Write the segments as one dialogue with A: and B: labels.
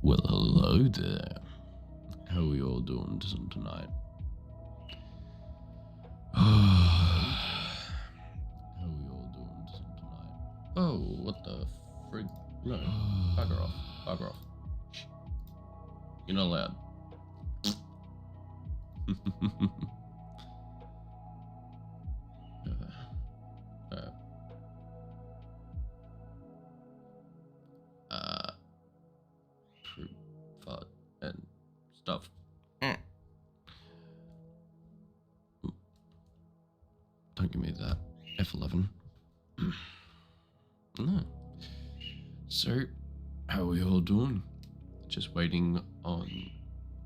A: Well, hello there. How are we all doing tonight? How are we all doing tonight? Oh, what the frig? No, bugger off. Bugger off. Shh. You're not allowed. Fruit, fart, and stuff. Don't give me that. F11. No. So, how are we all doing? Just waiting on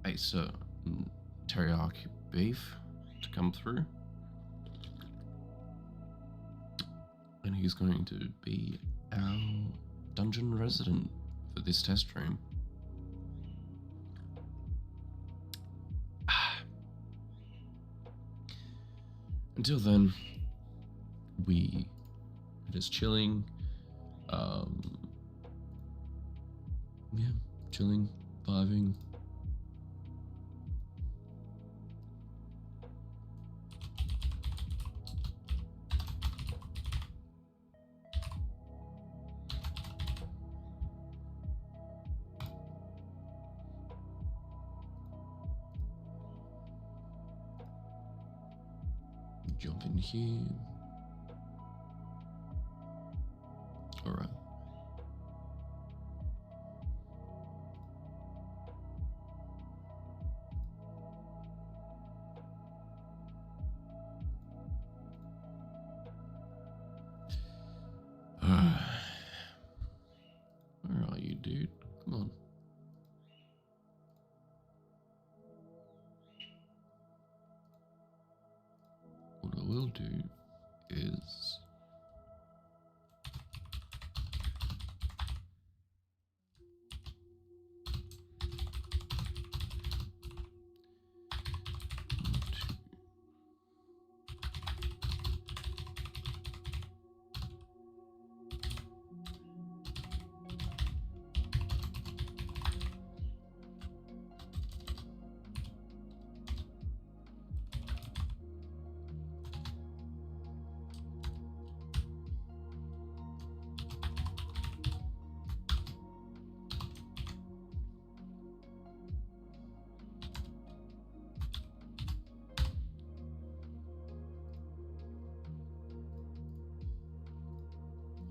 A: a certain teriyaki beef to come through. And he's going to be our dungeon resident for this test stream. Until then, we are just chilling. Yeah, chilling, vibing. Jump in here. All right. Where are you, dude? Come on. What I will do is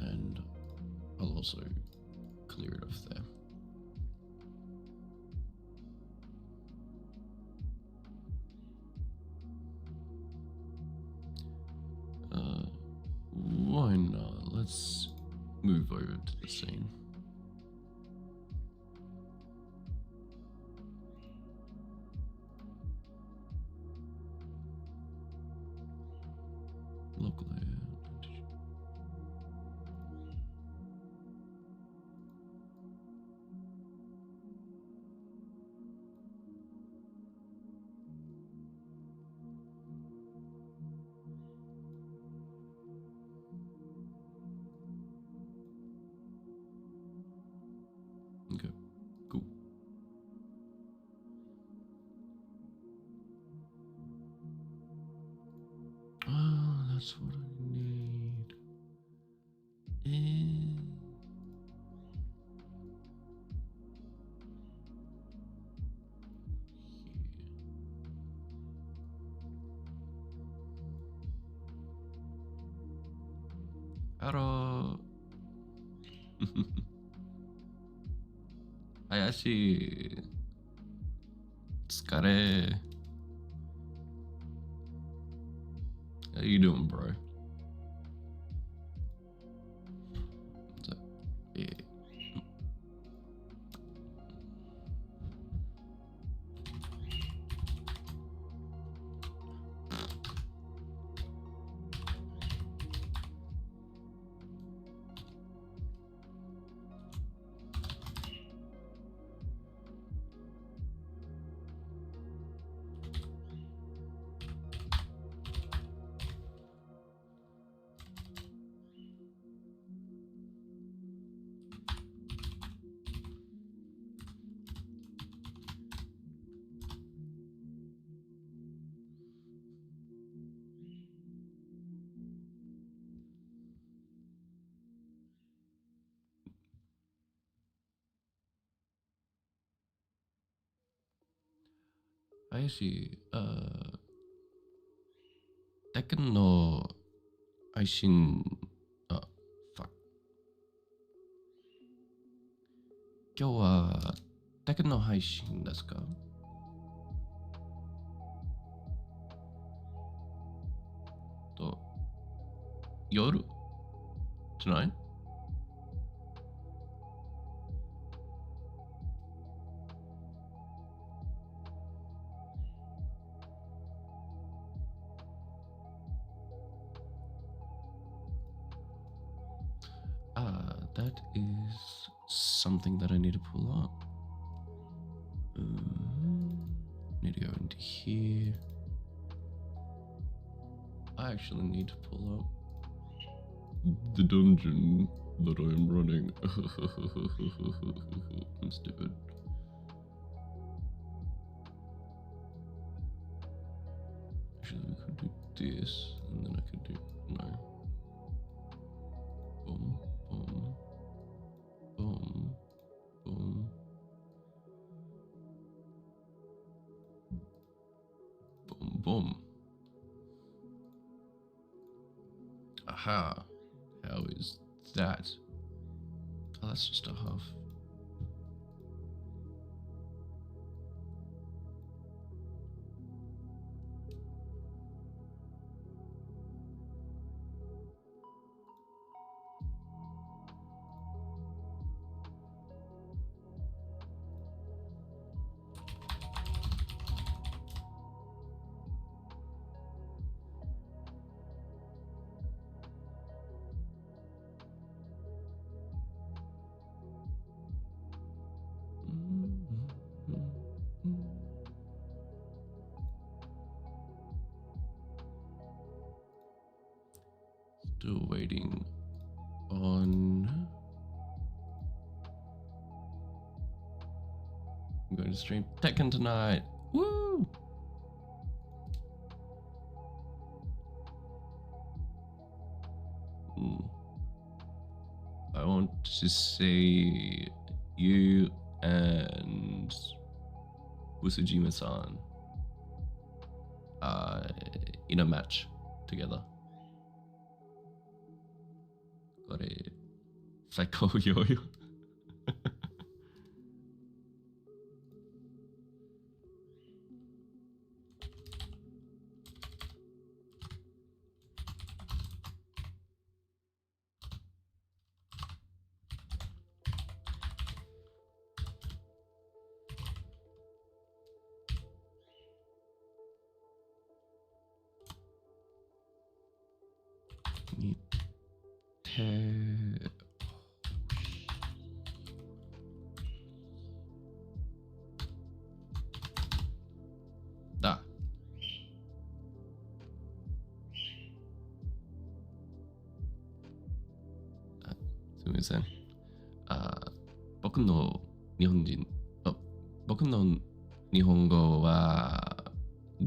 A: and I'll also clear it off there. Why not? Let's move over to the scene. Look layout. Okay, cool. Oh, that's what I need. Hello. Hayashi. Tsukare. How you doing, bro? So, yeah. 林、テクの配信、ファック。今日はテクの配信ですか？と、夜 tonight? That is something that I need to pull up. Need to go into here. I actually need to pull up the dungeon that I'm running. I'm stupid. Actually, we could do this, and then I could do no. Boom, boom, boom, boom, boom, boom. Aha! How is that? Oh, that's just a half. Still waiting on. I'm going to stream Tekken tonight. Woo! I want to see you and Usujima-san in a match together. Got it. Psycho yo-yo. Da. すみません。僕の日本語は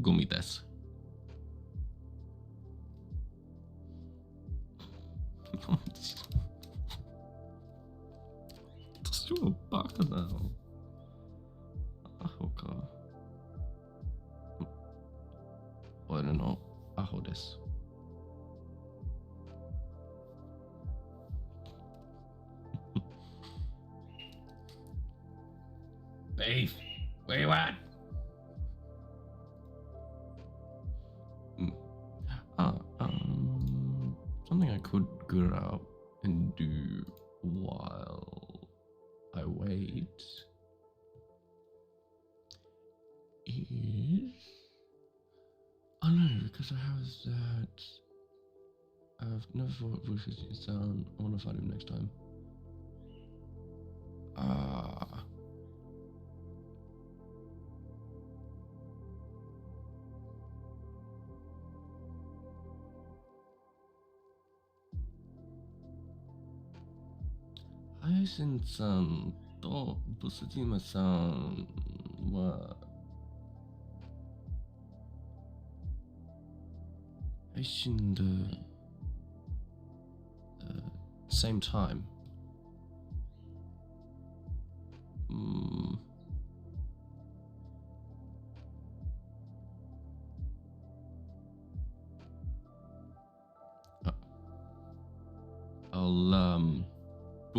A: ゴミです。私はバカだよ。アホか。俺のアホです。Beef, where you at? Something I could get out and do while I wait is... Oh no, because I have that... I've never fought Vushiji-san. I want to fight him next time. Hayasin-san とブスジマさんは配信でsame time.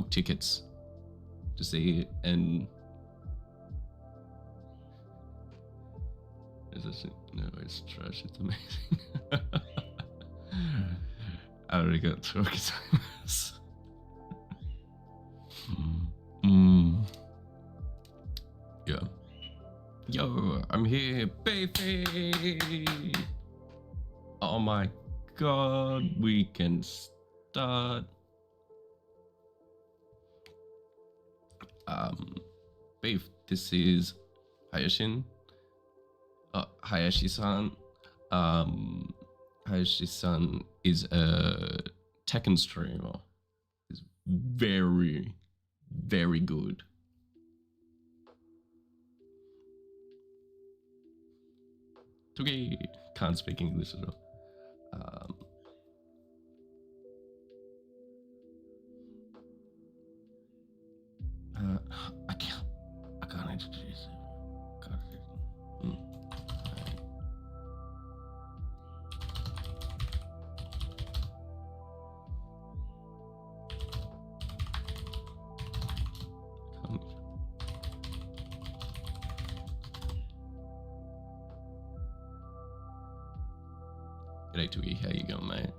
A: book tickets to see it, and no, it's trash. It's amazing. I already got Torquatimers. Yeah. Yo, I'm here, baby. Oh my god, we can start. Beef, this is Hayashin. Hayashi-san. Hayashi-san is a Tekken streamer. He's very, very good. Tugi can't speak English at all. I can't introduce it. G'day Twiggy, how you going, mate?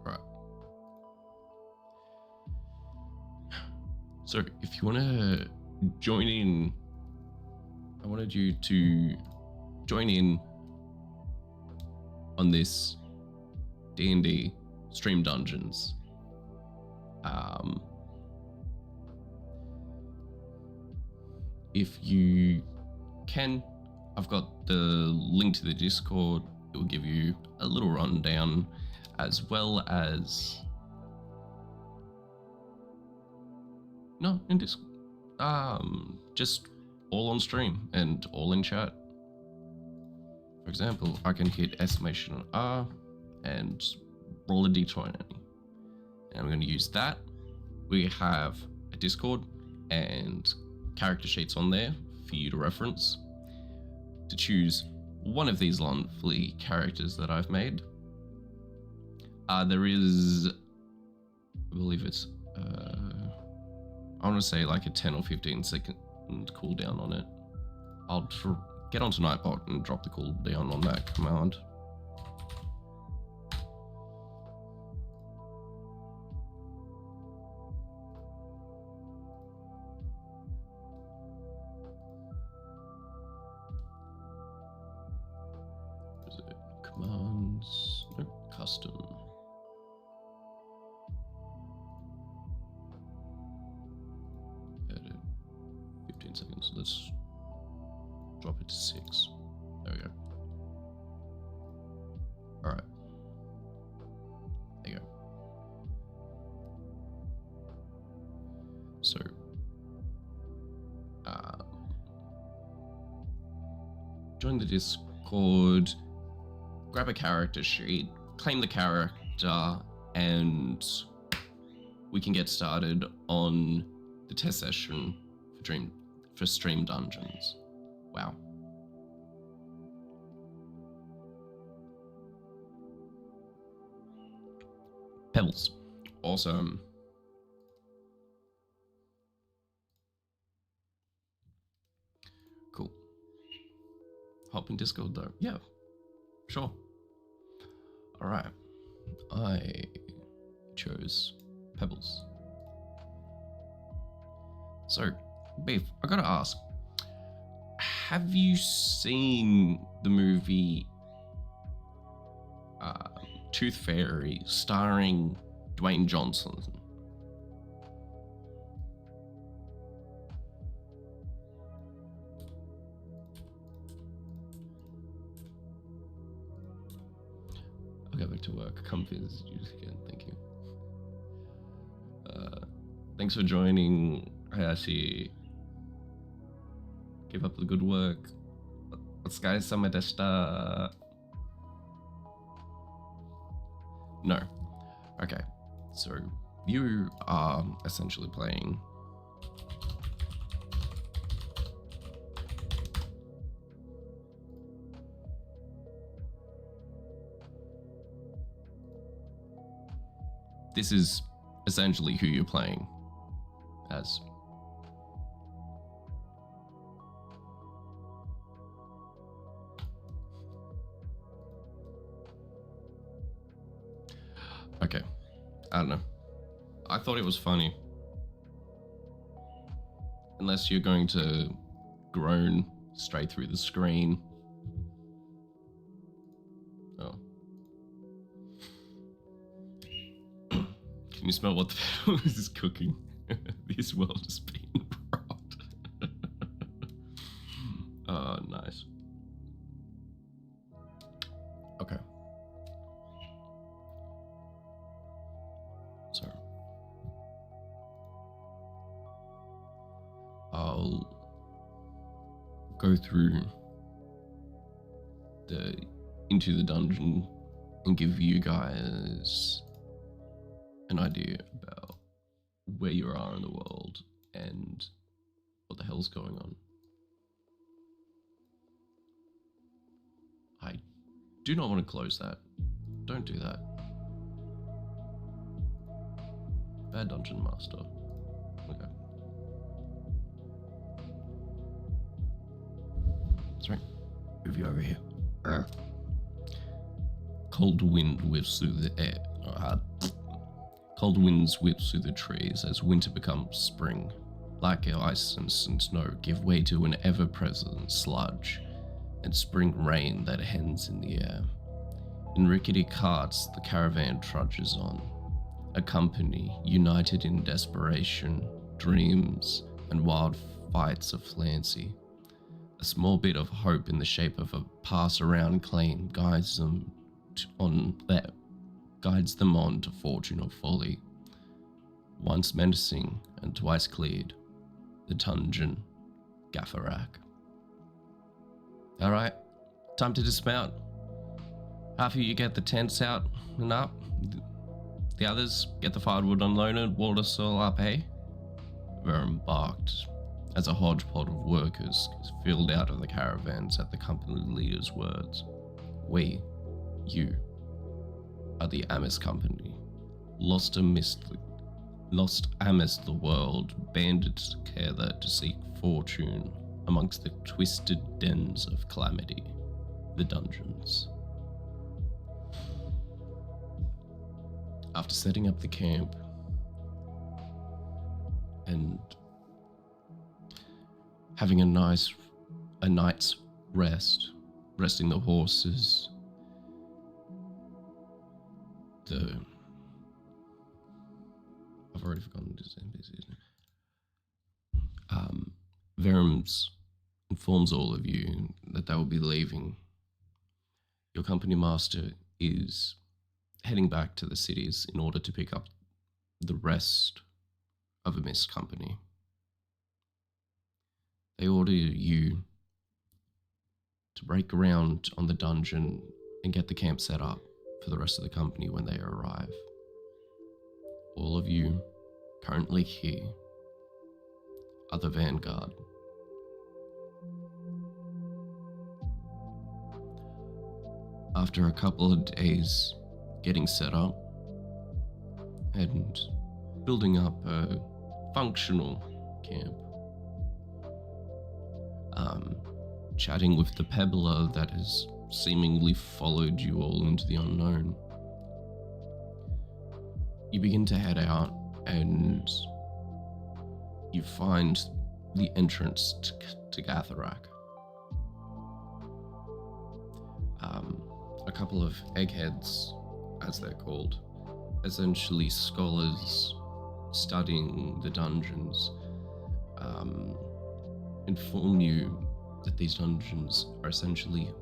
A: Right. So if you want to join in, I wanted you to join in on this D&D stream dungeons. If you can, I've got the link to the Discord. It will give you a little rundown, as well as in Discord. Just all on stream and all in chat. For example, I can hit exclamation R and roll a d20, and I'm going to use that. We have a Discord and character sheets on there for you to reference to choose one of these lovely characters that I've made. There is, I believe it's, I want to say like a 10 or 15 second cooldown on it. I'll get onto Nightbot and drop the cooldown on that command. Commands, no, custom. Edit, 15 seconds, let's drop it to 6. There we go. All right. There you go. So, join the Discord, grab a character sheet, claim the character, and we can get started on the test session for stream dungeons. Wow. Pebbles. Awesome. Cool. Hop in Discord though. Yeah. Sure. All right. I chose Pebbles. So, Beef, I gotta ask, have you seen the movie Tooth Fairy starring Dwayne Johnson? I'll go back to work. Come visit you again. Thank you. Thanks for joining, Hayashi. Keep up the good work. Otsukare-sama deshita. No. Okay. So you are essentially playing this is essentially who you're playing as. Okay, I don't know. I thought it was funny. Unless you're going to groan straight through the screen. Oh. Can you smell what the Pebbles is cooking? This world has been robbed. Oh, nice. Okay. So I'll go through into the dungeon and give you guys an idea about where you are in the world and what the hell's going on. I do not want to close that. Don't do that. Bad dungeon master. Okay. That's right. Move you over here. Cold wind whiffs through the air. Cold winds whip through the trees as winter becomes spring. Black ice and snow give way to an ever-present sludge and spring rain that hangs in the air. In rickety carts, the caravan trudges on. A company united in desperation, dreams, and wild fights of Flancy. A small bit of hope in the shape of a pass-around claim guides them on to fortune or folly. Once menacing and twice cleared, the dungeon Gaferrak. Alright, time to dismount. Half of you get the tents out and up. The others get the firewood unloaded, water soil up, eh? Verum barked as a hodgepodge of workers filled out of the caravans at the company leader's words. We, you, are the Amos Company. Lost amidst the world, banded together to seek fortune amongst the twisted dens of calamity, the dungeons. After setting up the camp and having a night's rest, resting the horses, I've already forgotten this NPC. Verums informs all of you that they will be leaving. Your company master is heading back to the cities in order to pick up the rest of a missed company. They order you to break ground on the dungeon and get the camp set up for the rest of the company when they arrive. All of you currently here are the vanguard. After a couple of days getting set up and building up a functional camp, chatting with the pebbler that has seemingly followed you all into the unknown, you begin to head out and you find the entrance to Gaferrak. A couple of eggheads, as they're called, essentially scholars studying the dungeons, inform you that these dungeons are essentially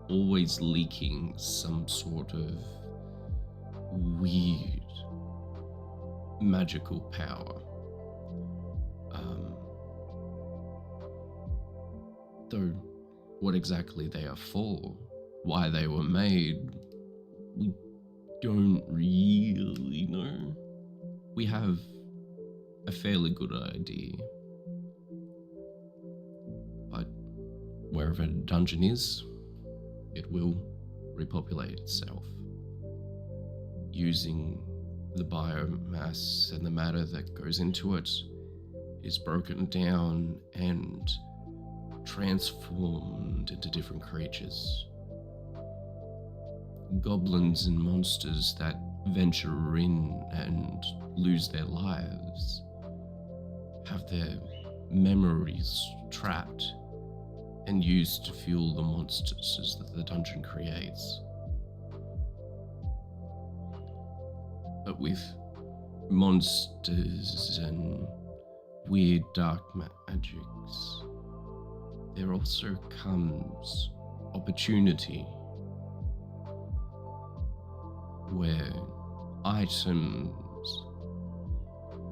A: always leaking some sort of weird magical power. Though what exactly they are for, why they were made, we don't really know. We have a fairly good idea. But wherever a dungeon is, it will repopulate itself using the biomass and the matter that goes into it is broken down and transformed into different creatures. Goblins and monsters that venture in and lose their lives have their memories trapped and used to fuel the monsters that the dungeon creates. But with monsters and weird dark magics, there also comes opportunity where items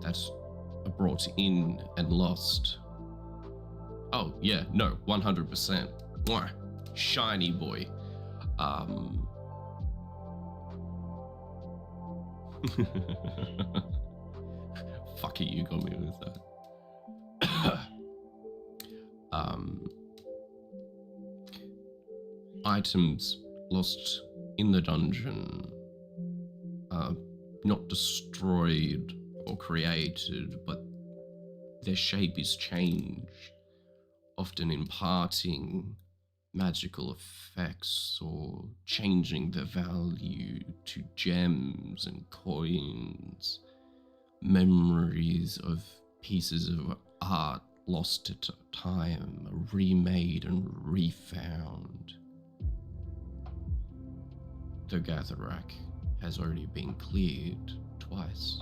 A: that are brought in and lost. Oh yeah, no, 100%. Mwah. Shiny boy. Fuck it, you got me with that. Items lost in the dungeon are not destroyed or created, but their shape is changed, often imparting magical effects or changing the value to gems and coins, memories of pieces of art lost at time, remade and refound. The Gaferrak has already been cleared twice.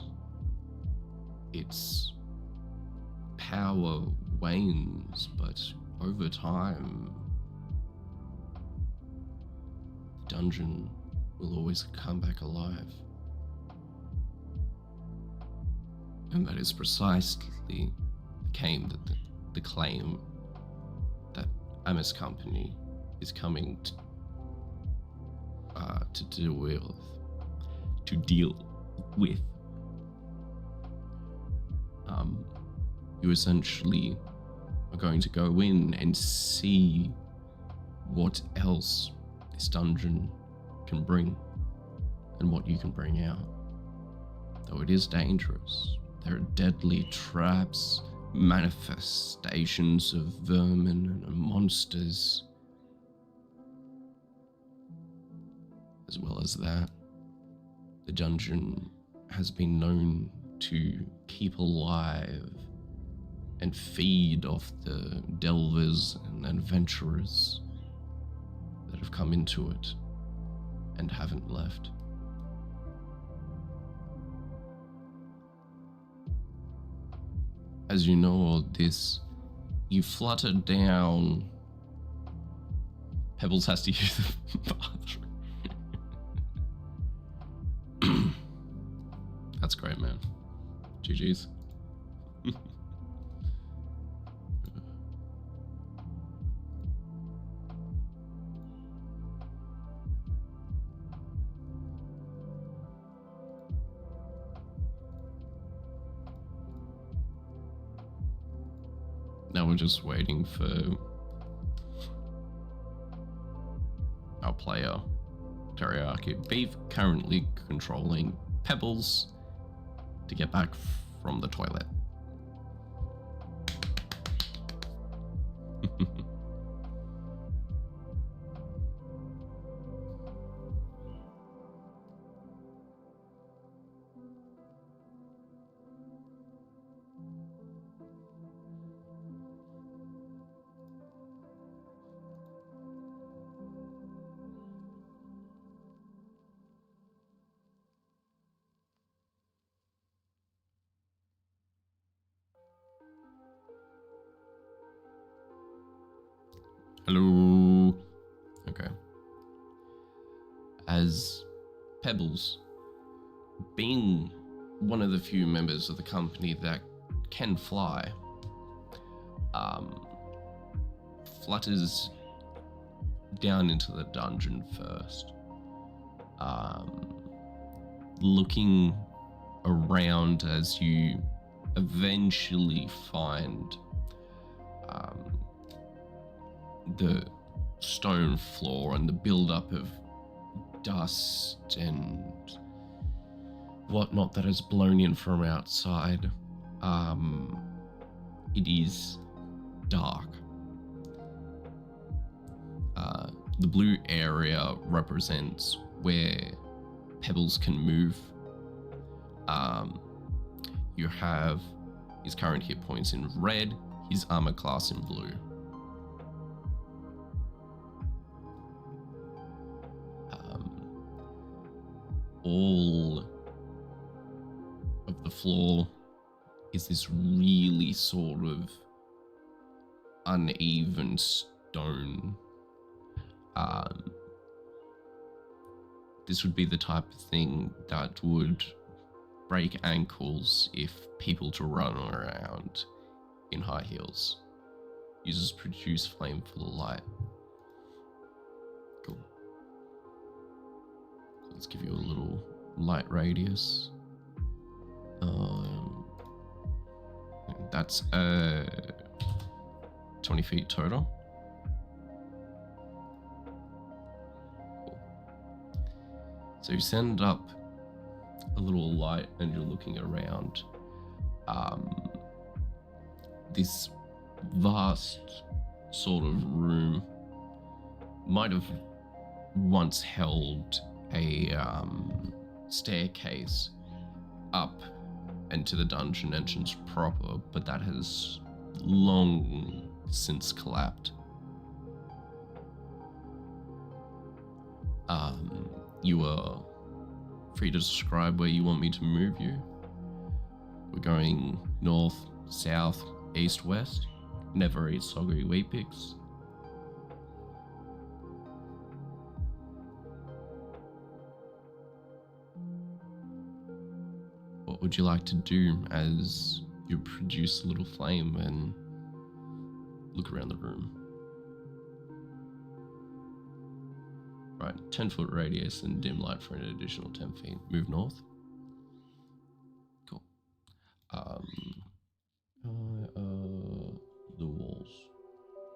A: Its power wanes, but over time, the dungeon will always come back alive. And that is precisely the claim that Amos Company is coming to deal with. You essentially are going to go in and see what else this dungeon can bring and what you can bring out. Though it is dangerous, there are deadly traps, manifestations of vermin and monsters. As well as that, the dungeon has been known to keep alive and feed off the delvers and adventurers that have come into it and haven't left. As you know all this, you flutter down. Pebbles has to use the bathroom. That's great, man. GG's. Now we're just waiting for our player, Teriyaki Beef, currently controlling Pebbles, to get back from the toilet. Hello. Okay. As Pebbles, being one of the few members of the company that can fly, flutters down into the dungeon first, looking around as you eventually find the stone floor and the build-up of dust and whatnot that is blown in from outside. It is dark. The blue area represents where Pebbles can move. You have his current hit points in red, his armor class in blue. All of the floor is this really sort of uneven stone. This would be the type of thing that would break ankles if people to run around in high heels. Uses produce flame for the light. Cool. So let's give you a little light radius. That's 20 feet total. Cool. So you send up a little light and you're looking around. This vast sort of room might have once held a staircase up into the dungeon entrance proper, but that has long since collapsed. You are free to describe where you want me to move you. We're going north, south, east, west. Never eat soggy wheat picks. What would you like to do as you produce a little flame and look around the room? Right, 10-foot radius and dim light for an additional 10 feet. Move north. Cool. The walls.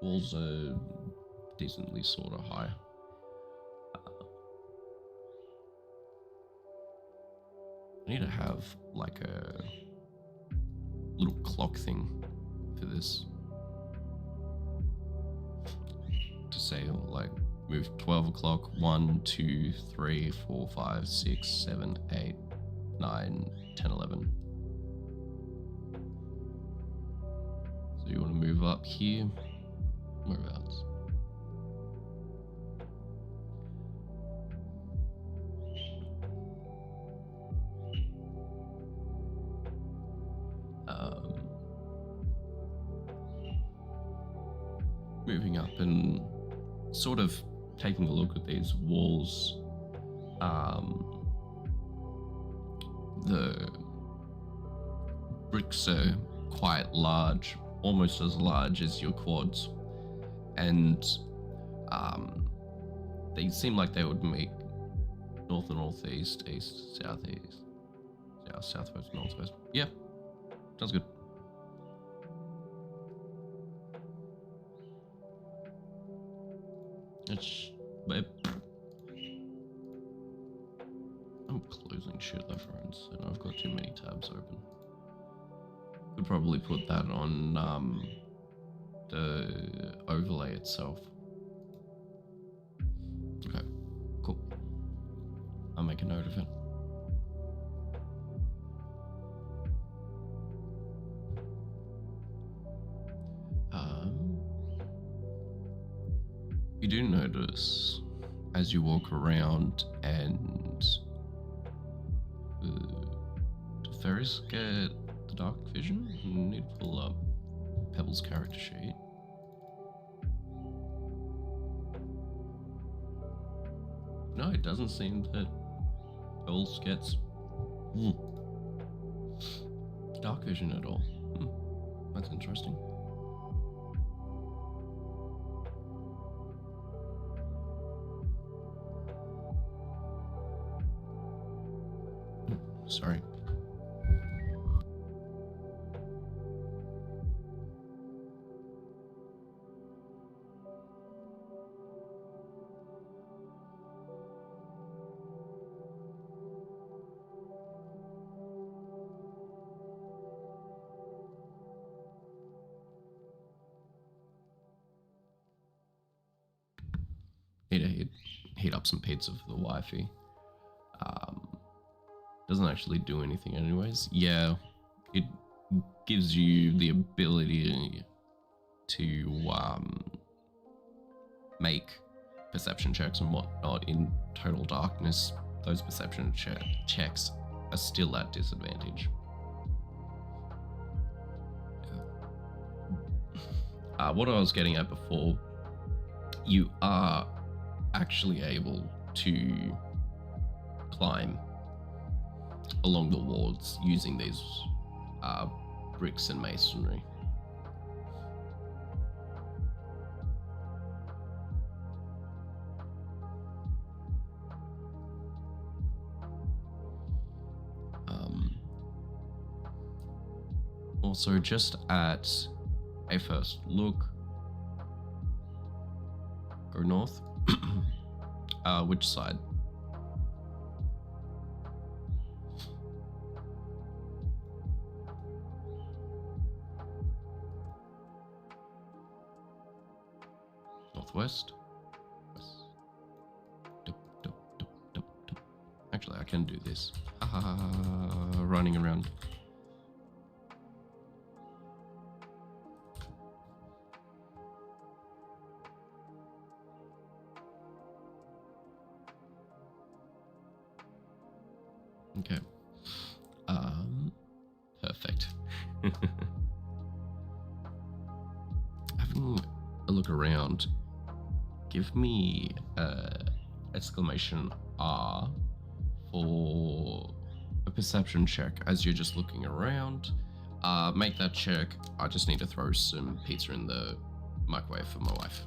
A: Walls are decently sort of high. I need to have like a little clock thing for this. To say like move 12 o'clock, 1, 2, 3, 4, 5, 6, 7, 8, 9, 10, 11. So you want to move up here, whereabouts? Moving up and sort of taking a look at these walls. The bricks are quite large, almost as large as your quads, and they seem like they would make north and northeast, east, southeast, south, southwest, northwest. Yeah, sounds good. I'm closing shit left, right, and I've got too many tabs open. Could probably put that on the overlay itself. Okay, cool. I'll make a note of it. You do notice as you walk around, and do fairies get the dark vision? You need to pull up Pebbles' character sheet. No, it doesn't seem that Pebbles gets dark vision at all. That's interesting. Sorry. heat up some pizza for the wifey. Doesn't actually do anything anyways. Yeah, it gives you the ability to make perception checks and whatnot in total darkness. Those perception checks are still at disadvantage. What I was getting at before, you are actually able to climb along the walls using these bricks and masonry. Also, just at a first look, go north. Which side? Northwest? West. Actually, I can do this. Running around. Okay. Perfect. Having a look around, give me exclamation R for a perception check as you're just looking around. Make that check. I just need to throw some pizza in the microwave for my wife.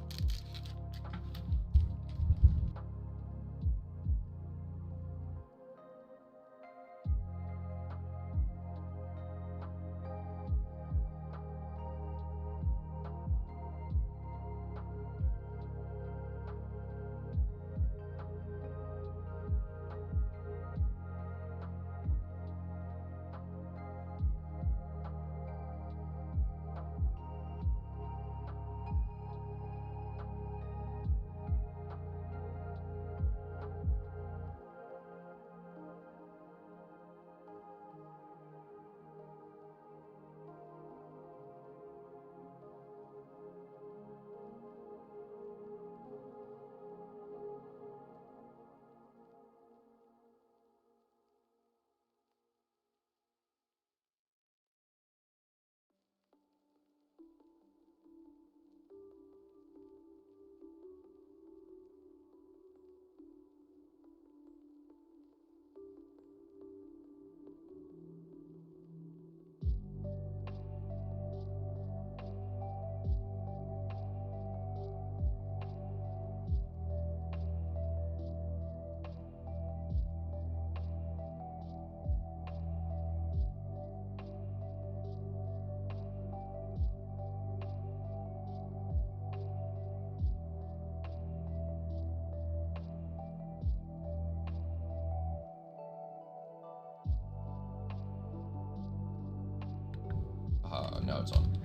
A: Now it's on.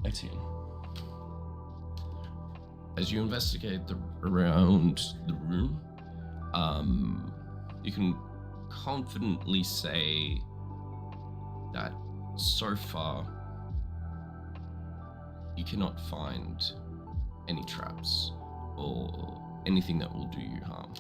A: 18. As you investigate around the room, you can confidently say that so far you cannot find any traps or anything that will do you harm.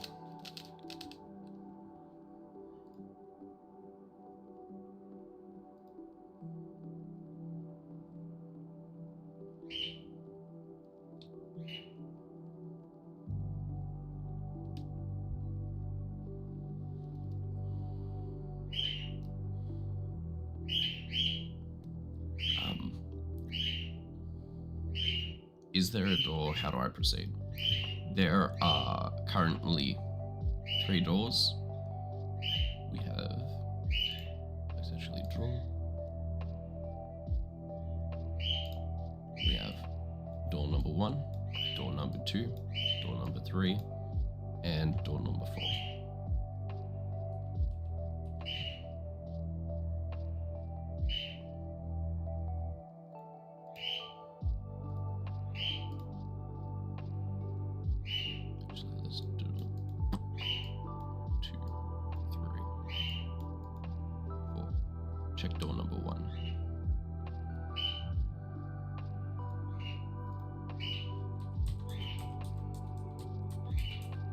A: Is there a door? How do I proceed? There are currently 3 doors. We have essentially drawn. We have door number 1, door number 2, door number 3, and door number 4. check door number 1.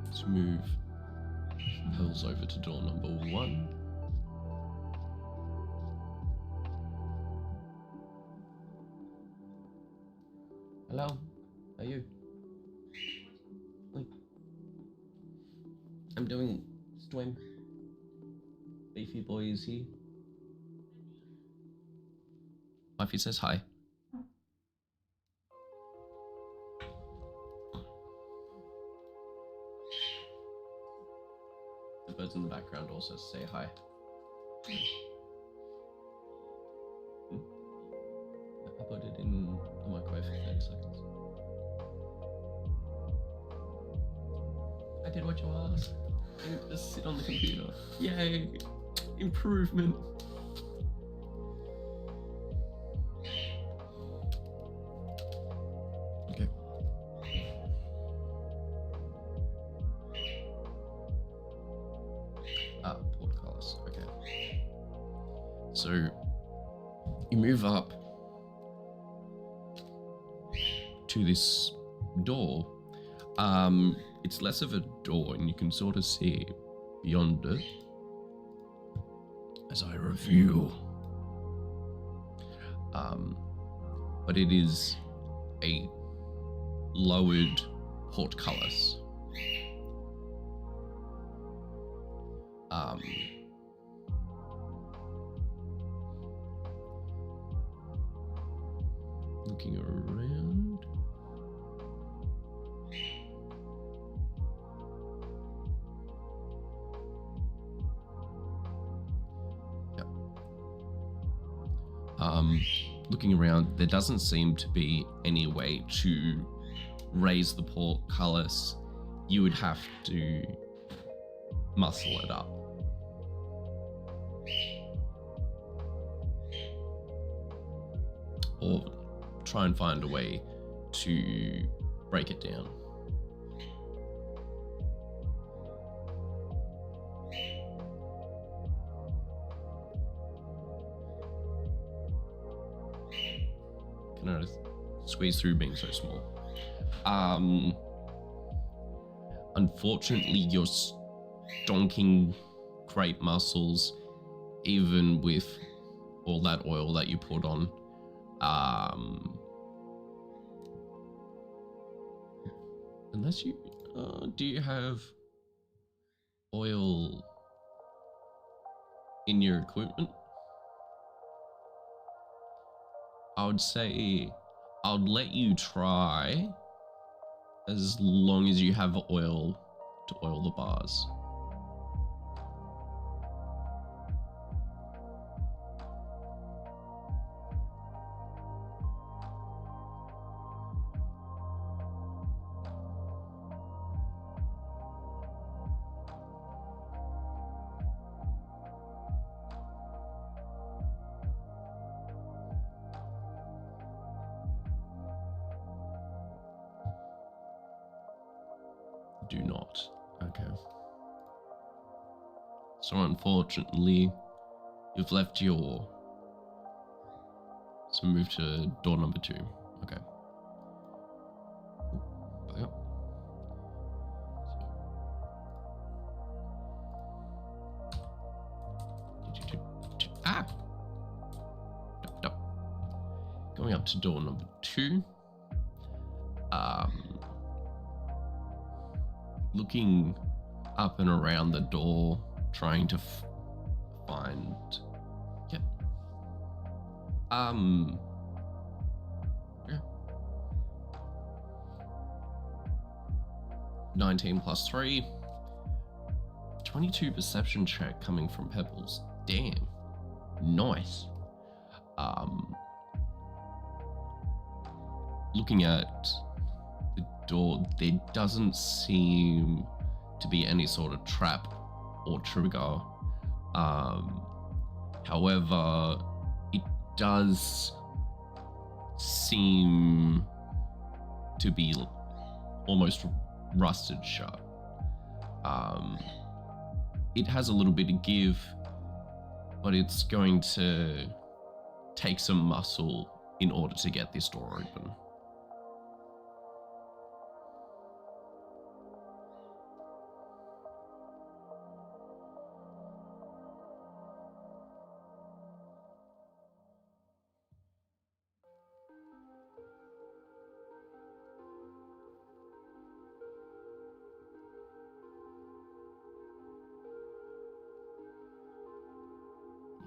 A: Let's move Pebbles over to door number 1. Hello, how are you? Wait. I'm doing stream. Beefy boy is here. Wifey says hi. The birds in the background also say hi. I put it in the microwave for 30 seconds. I did what you asked. I didn't just sit on the computer. Yay! Improvement! Okay. Portcullis. Okay. So, you move up to this door. It's less of a door, and you can sort of see beyond it as I review. But it is a lowered portcullis. Looking around. Looking around, there doesn't seem to be any way to raise the portcullis. You would have to muscle it up. Or try and find a way to break it down. Can I just squeeze through being so small? Unfortunately, you're stonking great muscles, even with all that oil that you put on. Unless you, do you have oil in your equipment? I would say I would let you try as long as you have oil to oil the bars. Do not. Okay. So unfortunately, you've left your... So move to door number 2. Okay. Back up. Ah! No. Going up to door number 2. Looking up and around the door, trying to find... Yeah. Yeah. 19 plus 3. 22 perception check coming from Pebbles. Damn. Nice. Looking at the door, there doesn't seem to be any sort of trap or trigger. However, it does seem to be almost rusted shut. It has a little bit of give, but it's going to take some muscle in order to get this door open.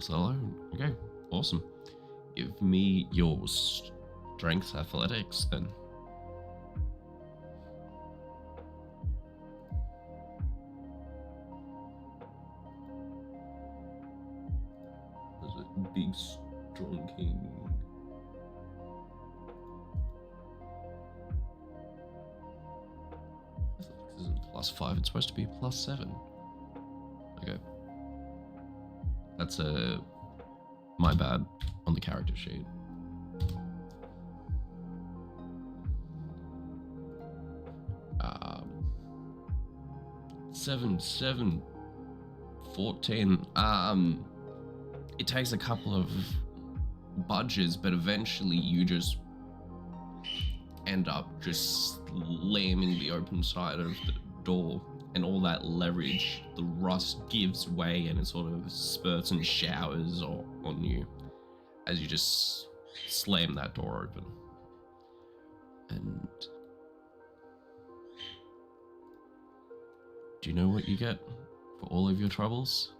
A: Solo? Okay, awesome. Give me your strength athletics then. There's a big strong king. Athletics isn't +5, it's supposed to be +7. Okay. That's my bad on the character sheet. Seven, 14. It takes a couple of budges, but eventually you just end up just slamming the open side of the door, and all that leverage, the rust gives way and it sort of spurts and showers on you as you just slam that door open. And do you know what you get for all of your troubles?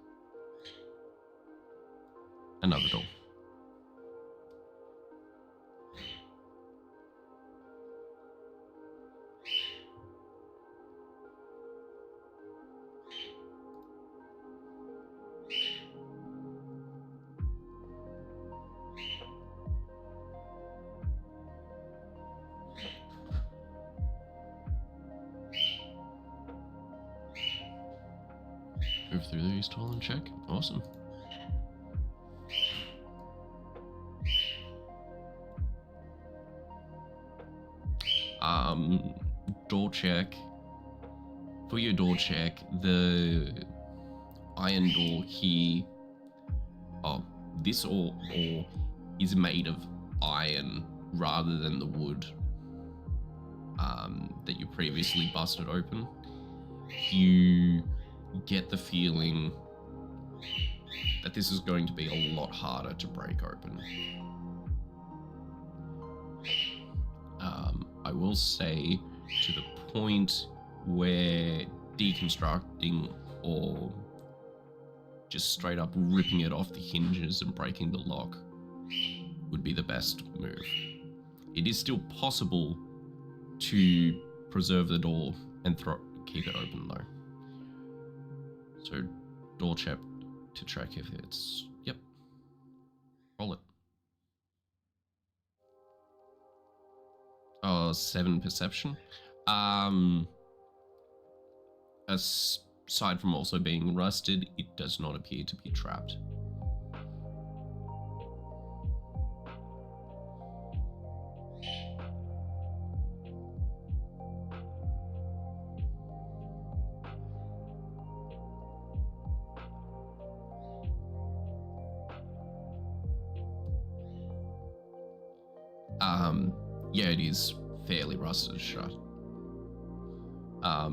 A: Another door. Move through these tall and check. Awesome. Door check. For your door check, the iron door here, this ore is made of iron rather than the wood that you previously busted open. You get the feeling that this is going to be a lot harder to break open. I will say, to the point where deconstructing or just straight up ripping it off the hinges and breaking the lock would be the best move. It is still possible to preserve the door and keep it open though. So door check to check if it's, yep, roll it. 7 perception. Aside from also being rusted, it does not appear to be trapped. Yeah, it is fairly rusted shut. I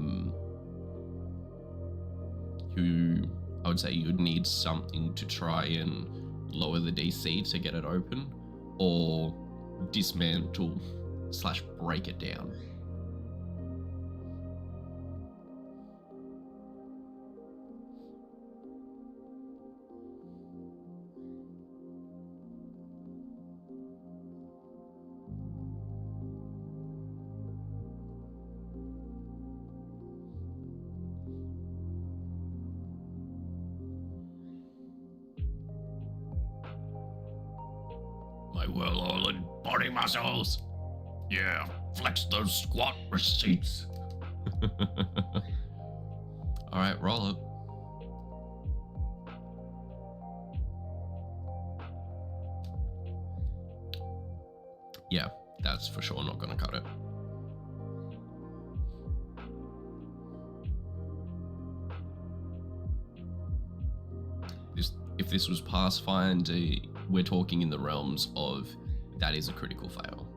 A: would say you'd need something to try and lower the DC to get it open, or dismantle / break it down. My well-oiled body muscles. Yeah, flex those squat receipts. All right, roll it. Yeah, that's for sure not gonna cut it. It this was Pathfinder, we're talking in the realms of that is a critical fail.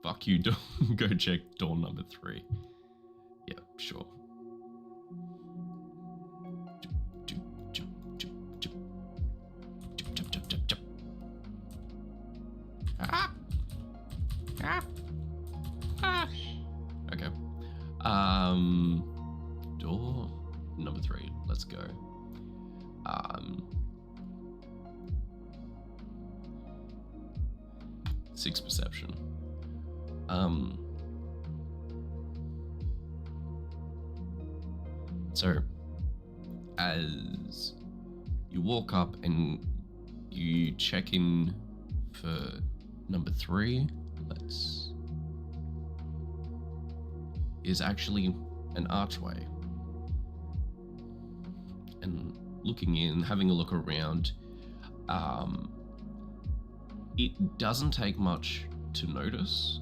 A: Fuck you, go check door number 3. Yeah, sure. Okay. Door number 3. Let's go. 6 perception. So as you walk up and you check in for number 3, is actually an archway. And looking in, having a look around, it doesn't take much to notice.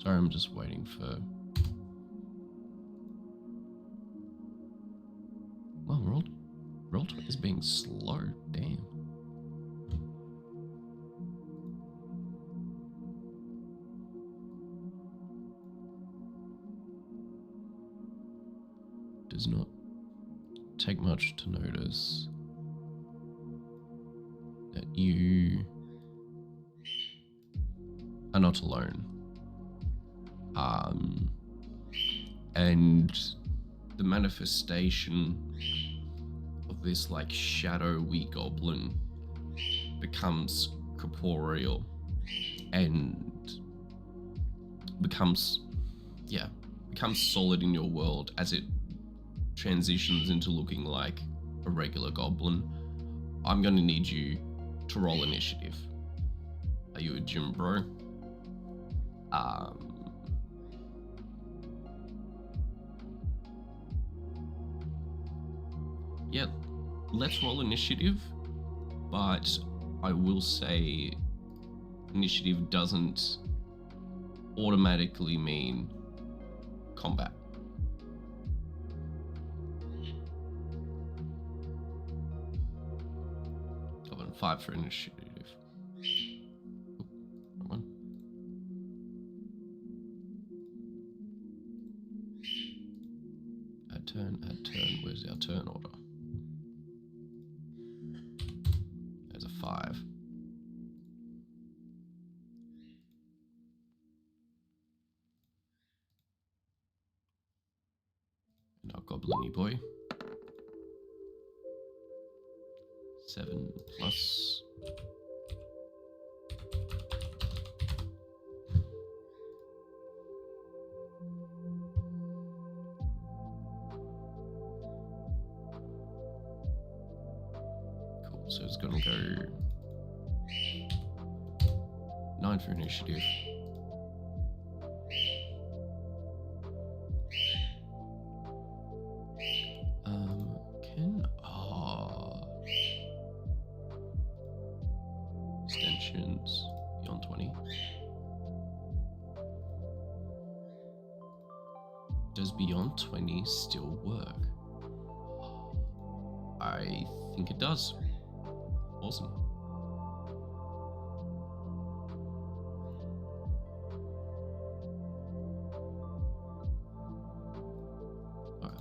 A: Sorry, I'm just waiting for... Well, Roll20 is being slow, damn. Does not take much to notice that you are not alone. And the manifestation of this like shadowy goblin becomes corporeal and becomes solid in your world as it transitions into looking like a regular goblin. I'm going to need you to roll initiative. Are you a gym bro? Yeah, let's roll initiative, but I will say initiative doesn't automatically mean combat. I've got 5 for initiative. Wrong one. Add turn. Where's our turn order? There's a 5. And our goblin-y boy. 7 plus. Cool, so it's gonna go 9 for initiative. Extensions beyond 20. Does beyond 20 still work? I think it does. Awesome. Okay.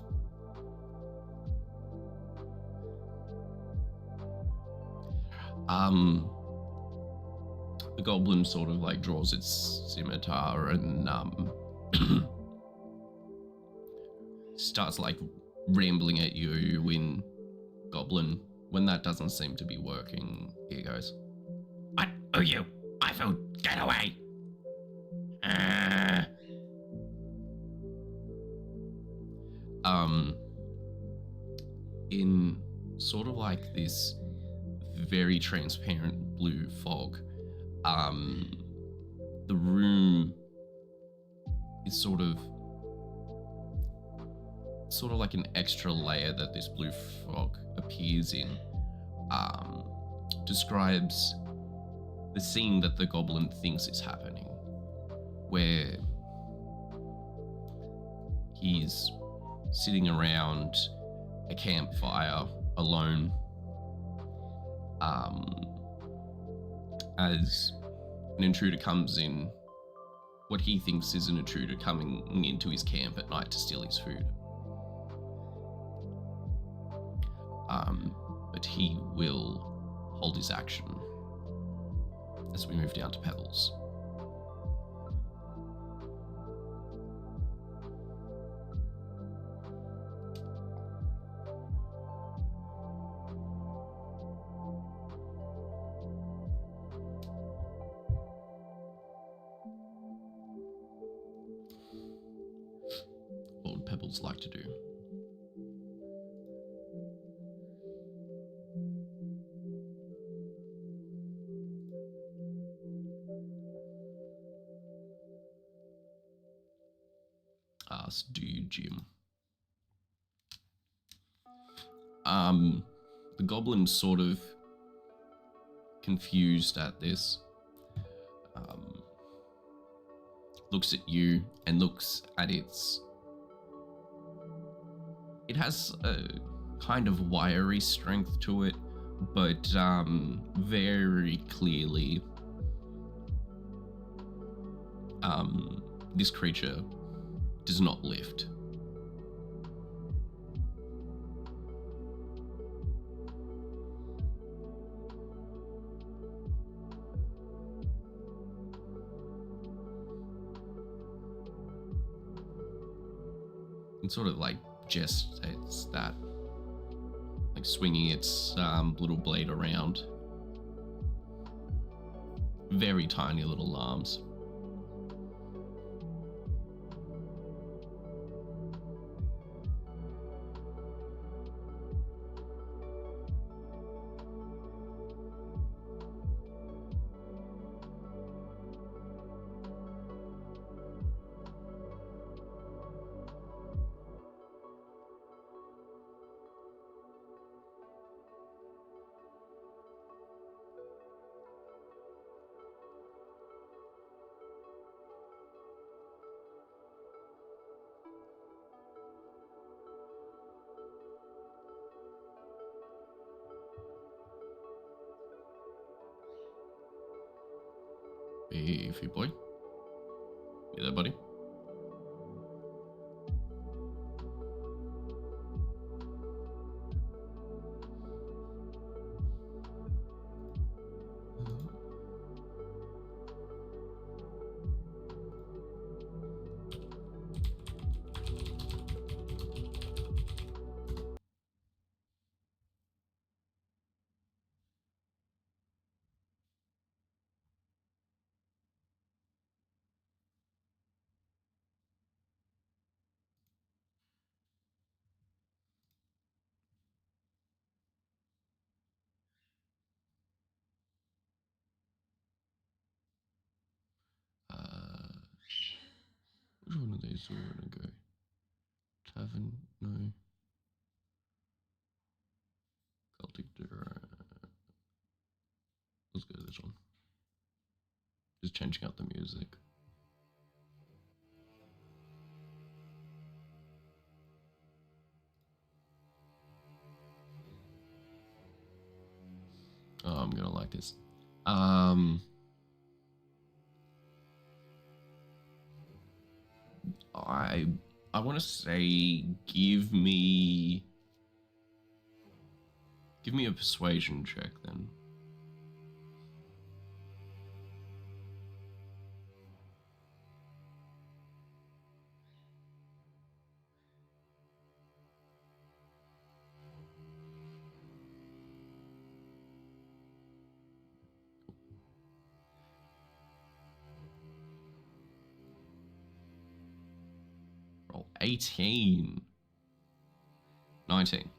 A: The goblin sort of like draws its scimitar and starts like rambling at you in goblin. When that doesn't seem to be working, he goes, "What are you? I food, get away!" in sort of like this very transparent blue fog. The room is sort of like an extra layer that this blue fog appears in. Describes the scene that the goblin thinks is happening, where he's sitting around a campfire alone, as an intruder comes in, what he thinks is an intruder coming into his camp at night to steal his food. But he will hold his action as we move down to Pebbles. What would Pebbles like to do? Do you, Jim? The goblin's sort of confused at this. Looks at you and looks at its... It has a kind of wiry strength to it, but very clearly this creature does not lift. It sort of like gestates that, like swinging its little blade around. Very tiny little arms. Beefy boy. You there, buddy? Which one of these are we gonna go? Tavern? No. Celtic Let's go to this one. Just changing up the music. Oh, I'm gonna like this. I want to say give me a persuasion check then. Roll 18. 19.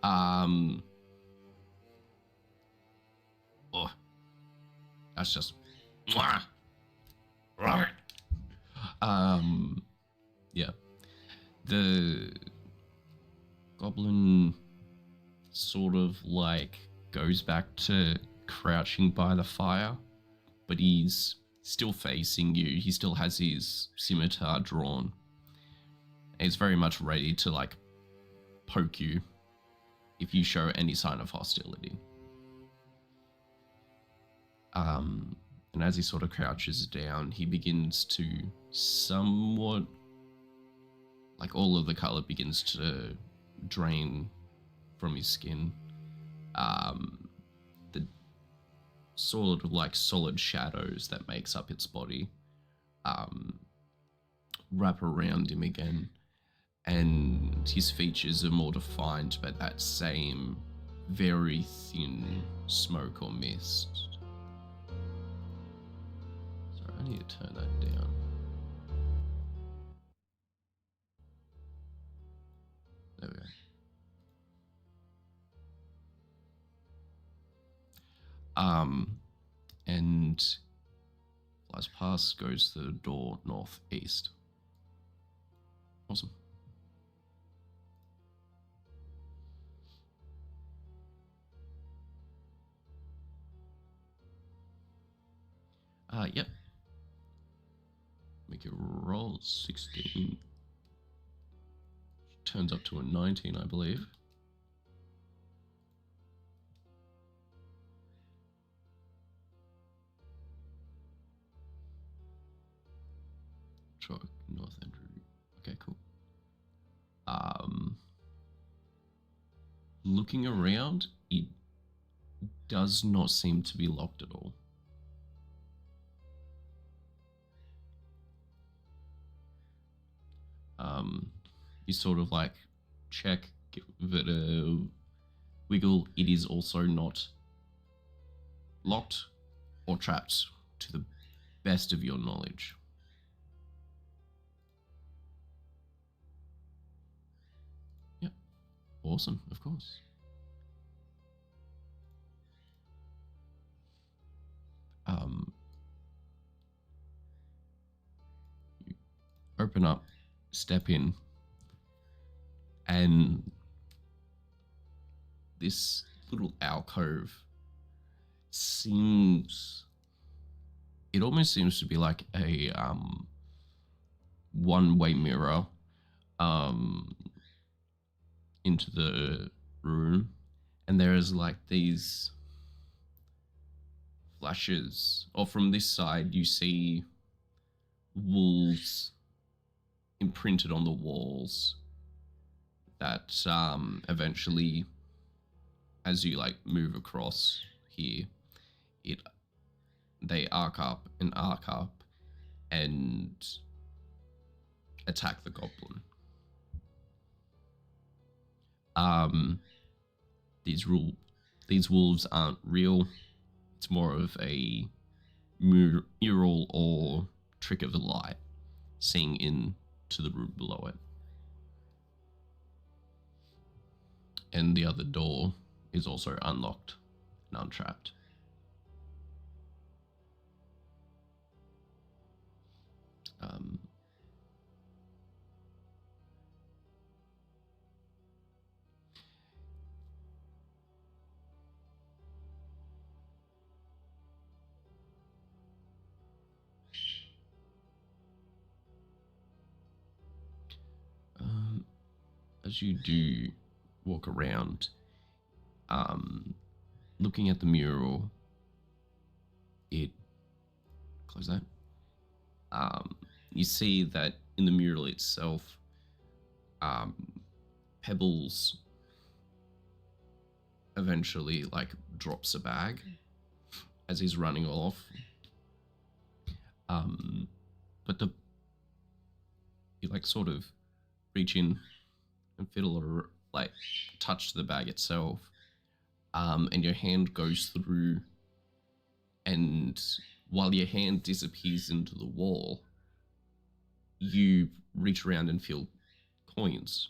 A: Oh, that's just. Yeah. The goblin sort of like goes back to crouching by the fire, but he's still facing you. He still has his scimitar drawn. He's very much ready to like poke you if you show any sign of hostility. And as he sort of crouches down, he begins to somewhat, like all of the color begins to drain from his skin. The sort of like solid shadows that makes up its body wrap around him again, and his features are more defined by that same very thin smoke or mist. Sorry, I need to turn that down. There we go. And flies past, goes to the door northeast. Awesome. Yep. Make it roll 16. Turns up to a 19, I believe. Truck, North Andrew. Okay, cool. Looking around, it does not seem to be locked at all. You sort of like check, give it a wiggle. It is also not locked or trapped to the best of your knowledge. Yep. Awesome, of course. You open up, step in, and this little alcove seems, it almost seems to be like a one-way mirror into the room, and there is like these flashes, or from this side you see wolves imprinted on the walls that eventually, as you like move across here, they arc up and attack the goblin. These wolves aren't real. It's more of a mural or trick of the light, seeing into the room below it. And the other door is also unlocked and untrapped. As you do walk around, looking at the mural, close that. You see that in the mural itself, Pebbles eventually like drops a bag as he's running off. But you like sort of reach in and fiddle or like touch the bag itself, and your hand goes through, and while your hand disappears into the wall, you reach around and feel coins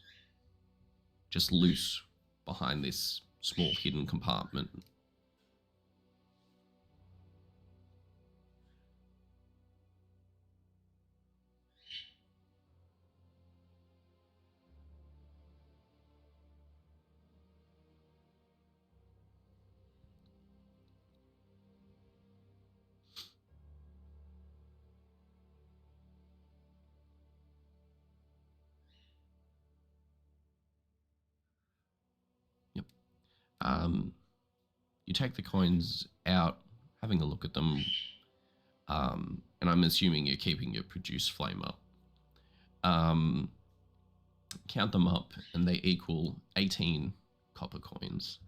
A: just loose behind this small hidden compartment. Yep. You take the coins out, having a look at them, and I'm assuming you're keeping your produce flame up. Count them up, and they equal 18 copper coins.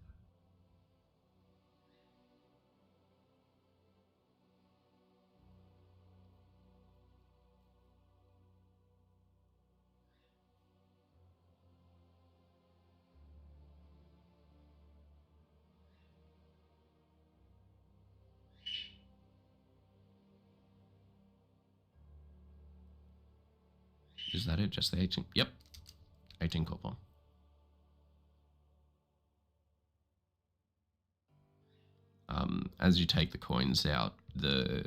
A: Is that it? Just the 18? Yep. 18 copper. As you take the coins out, the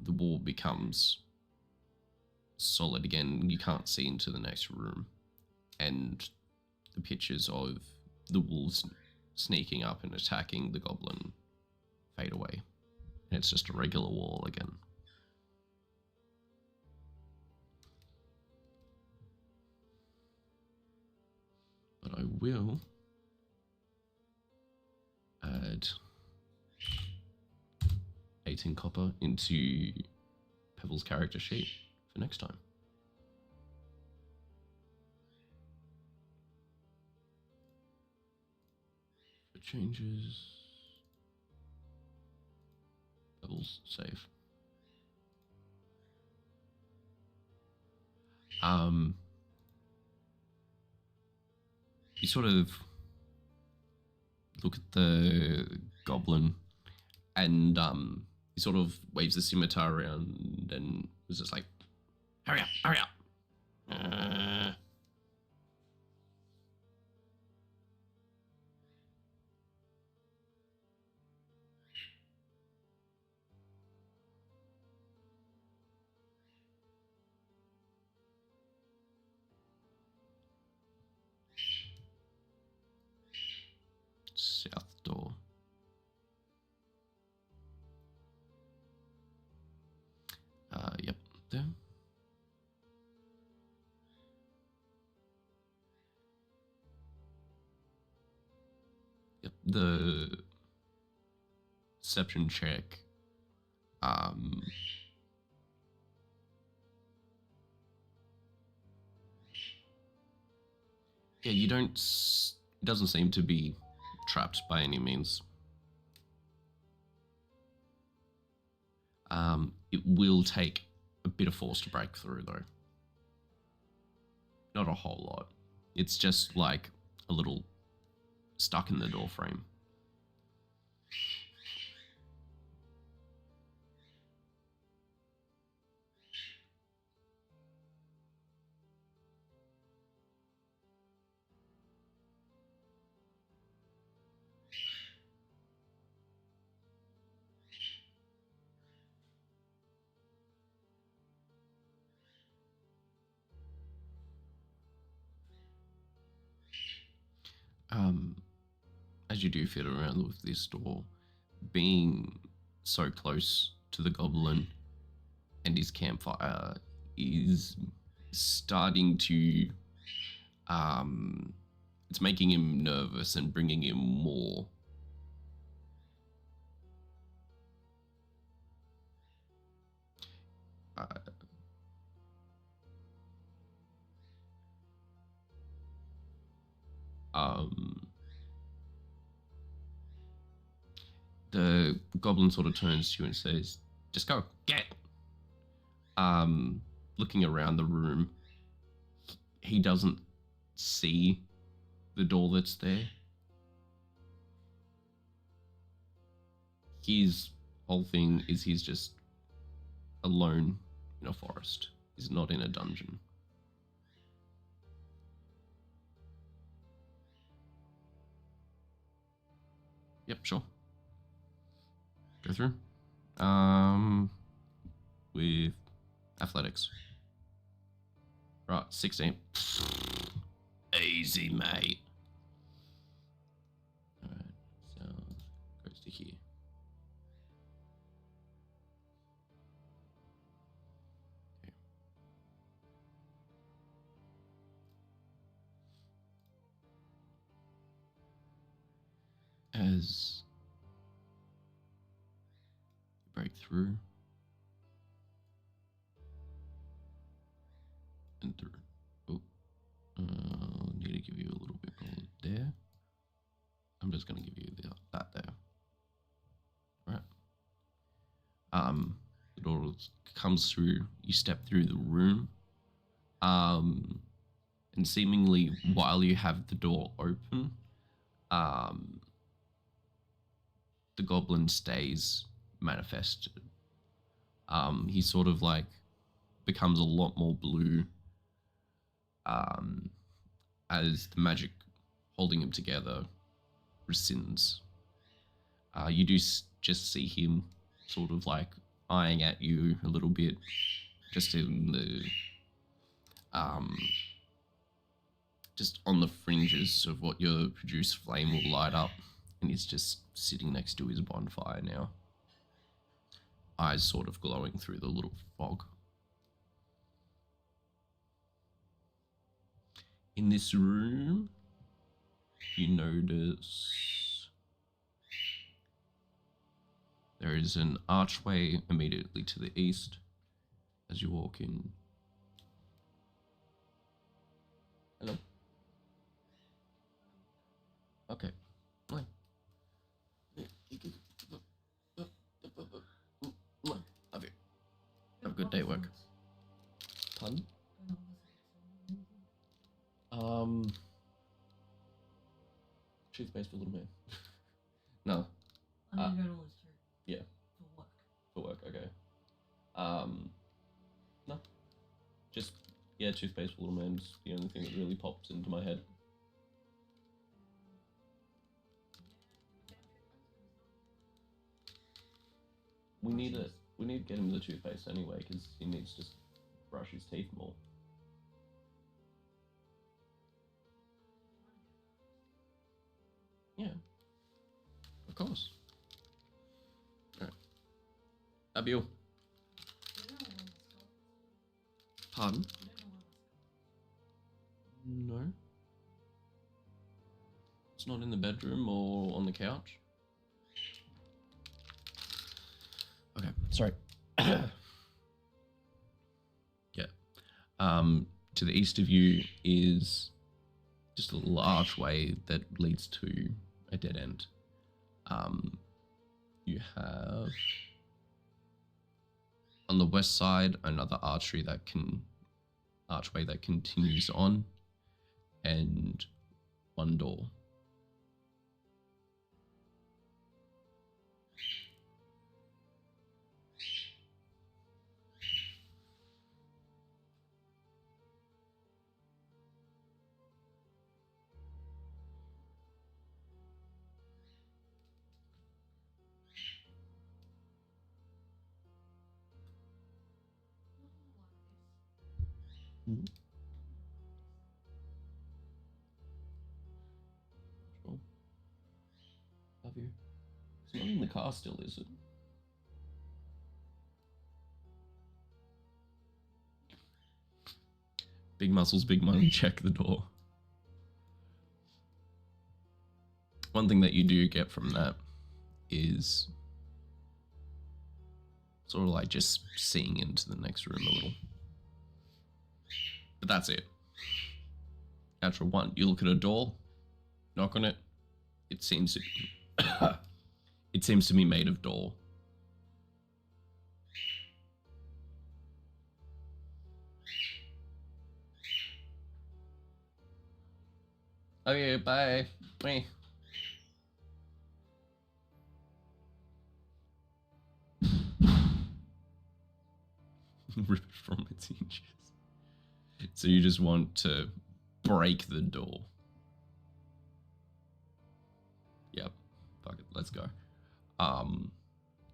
A: wall becomes solid again. You can't see into the next room, and the pictures of the wolves sneaking up and attacking the goblin fade away. And it's just a regular wall again. But I will add 18 copper into Pebbles' character sheet for next time. For changes, Pebbles save. You sort of look at the goblin, and he sort of waves the scimitar around and was just like, hurry up, hurry up. South door. Yep, there. Yep, the deception check. Yeah, you don't. It doesn't seem to be trapped by any means. It will take a bit of force to break through, though. Not a whole lot. It's just like a little stuck in the door frame. As you do fiddle around with this door, being so close to the goblin and his campfire is starting to, it's making him nervous and bringing him more. The goblin sort of turns to you and says, just go, get. Looking around the room, he doesn't see the door that's there. His whole thing is he's just alone in a forest. He's not in a dungeon. Yep, sure. Go through. With athletics. Right, 16. Easy, mate. Alright, so goes to here. Okay. As you break through and through. Oh, need to give you a little bit more there. I'm just gonna give you that there. Right. The door comes through. You step through the room. And seemingly while you have the door open, the goblin stays manifested. He sort of like becomes a lot more blue as the magic holding him together rescinds. You do just see him sort of like eyeing at you a little bit, just in the just on the fringes of what your produced flame will light up, and he's just sitting next to his bonfire now, eyes sort of glowing through the little fog. In this room, you notice there is an archway immediately to the east as you walk in. Hello. Okay. Love you. Have a good day at work. Pardon? Toothpaste for little man. No. Yeah. For work, okay. No. Just, yeah, toothpaste for little man is the only thing that really pops into my head. We need to get him the toothpaste anyway, because he needs to brush his teeth more. Yeah. Of course. Alright. Abiel. Pardon? No. It's not in the bedroom or on the couch. Okay, sorry. Yeah. To the east of you is just a little archway that leads to a dead end. You have on the west side another archway that continues on, and one door. Mm-hmm. Sure. Love you. It's not in the car still, is it? Big muscles, big money, check the door. One thing that you do get from that is sort of like just seeing into the next room a little. But that's it. Natural one. You look at a door, knock on it. It seems to be made of door. Okay, bye. Bye. Rip it from its hinges. So you just want to break the door. Yep. Fuck it. let's go.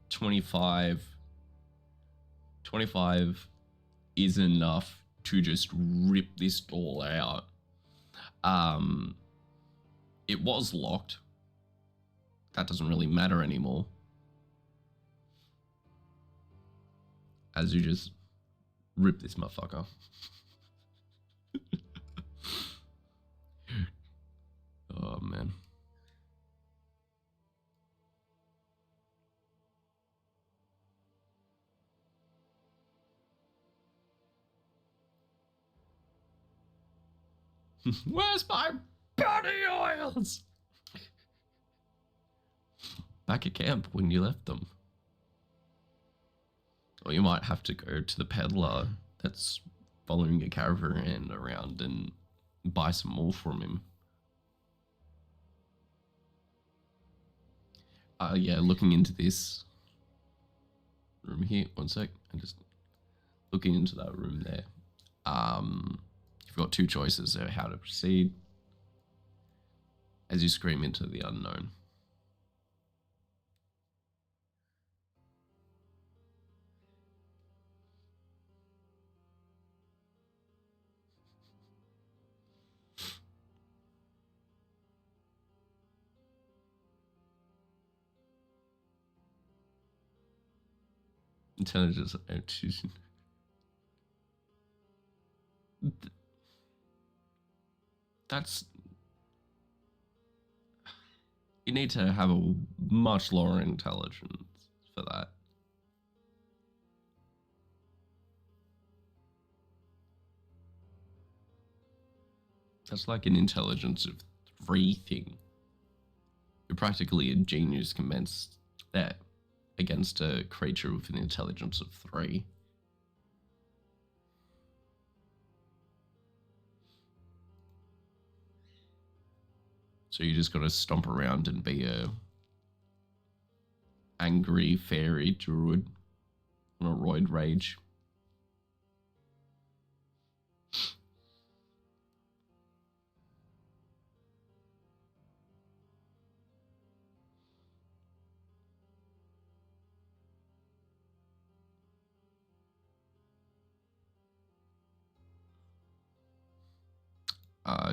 A: 25 is enough to just rip this door out. It was locked. That doesn't really matter anymore, as you just rip this motherfucker. Oh man. Where's my body oils? Back at camp when you left them. Or you might have to go to the peddler that's following a caravan around and buy some more from him. Yeah, looking into this room here, one sec, and just looking into that room there. You've got two choices of how to proceed as you scream into the unknown. Intelligence. That's... You need to have a much lower intelligence for that. That's like an intelligence of 3 thing. You're practically a genius commenced there against a creature with an intelligence of 3. So you just gotta stomp around and be a angry fairy druid on a roid rage.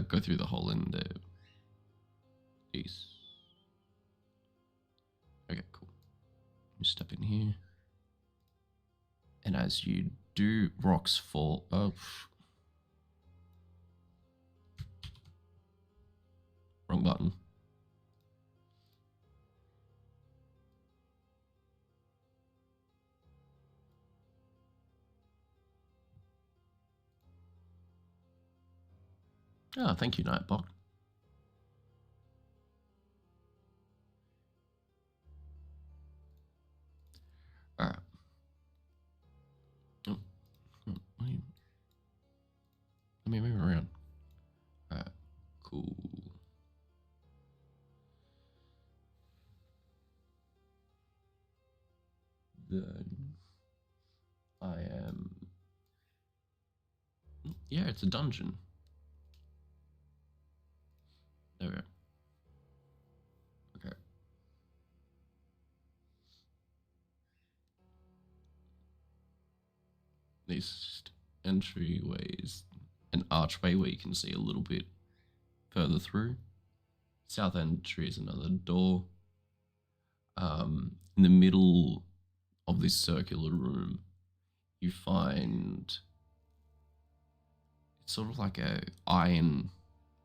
A: Go through the hole in the east. Okay, cool. You step in here. And as you do, rocks fall. Oh, wrong button. Oh, thank you, Nightbot. Alright. Oh, let me move around. Alright, cool. Then I am... Yeah, it's a dungeon. There we go. Okay. These entryways, an archway where you can see a little bit further through. South entry is another door. In the middle of this circular room, you find it's sort of like a iron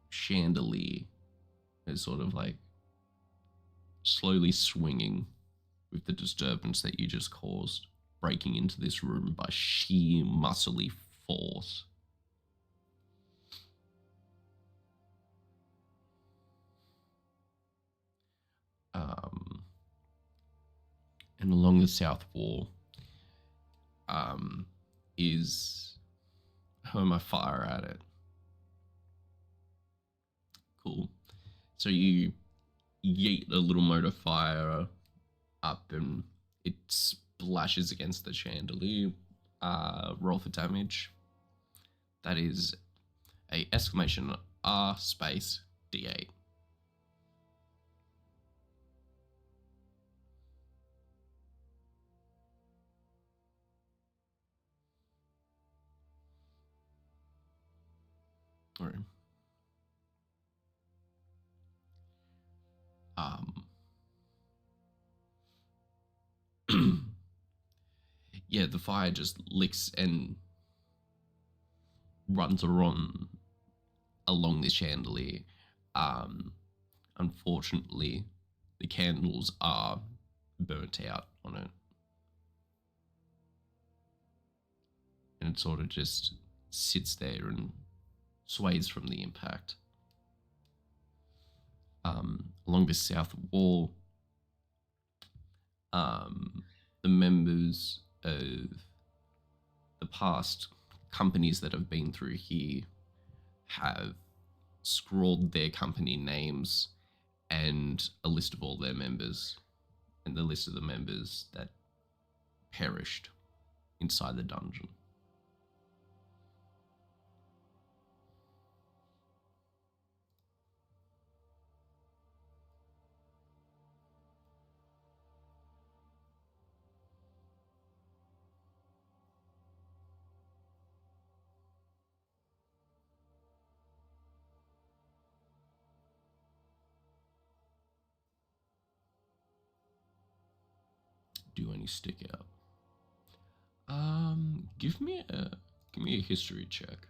A: chandelier. It's sort of like slowly swinging with the disturbance that you just caused, breaking into this room by sheer muscly force. And along the south wall is my fire at it. Cool. So you yeet a little mote of fire up and it splashes against the chandelier. Roll for damage. That is a exclamation R space D8. Or um, yeah, the fire just licks and runs around along the chandelier. Um, Unfortunately, the candles are burnt out on it, and it sort of just sits there and sways from the impact. Along the south wall, um, the members of the past companies that have been through here have scrawled their company names and a list of all their members and the list of the members that perished inside the dungeon. Do any stick out? Give me a history check.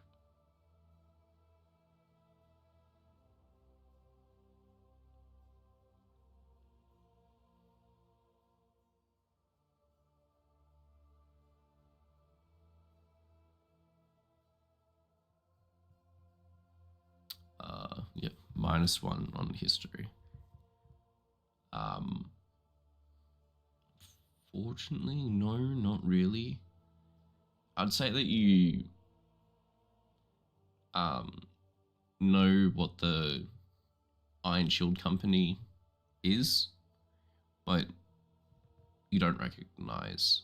A: Yep, -1 on history. Um, Fortunately, no, not really. I'd say that you um know what the Iron Shield Company is, but you don't recognize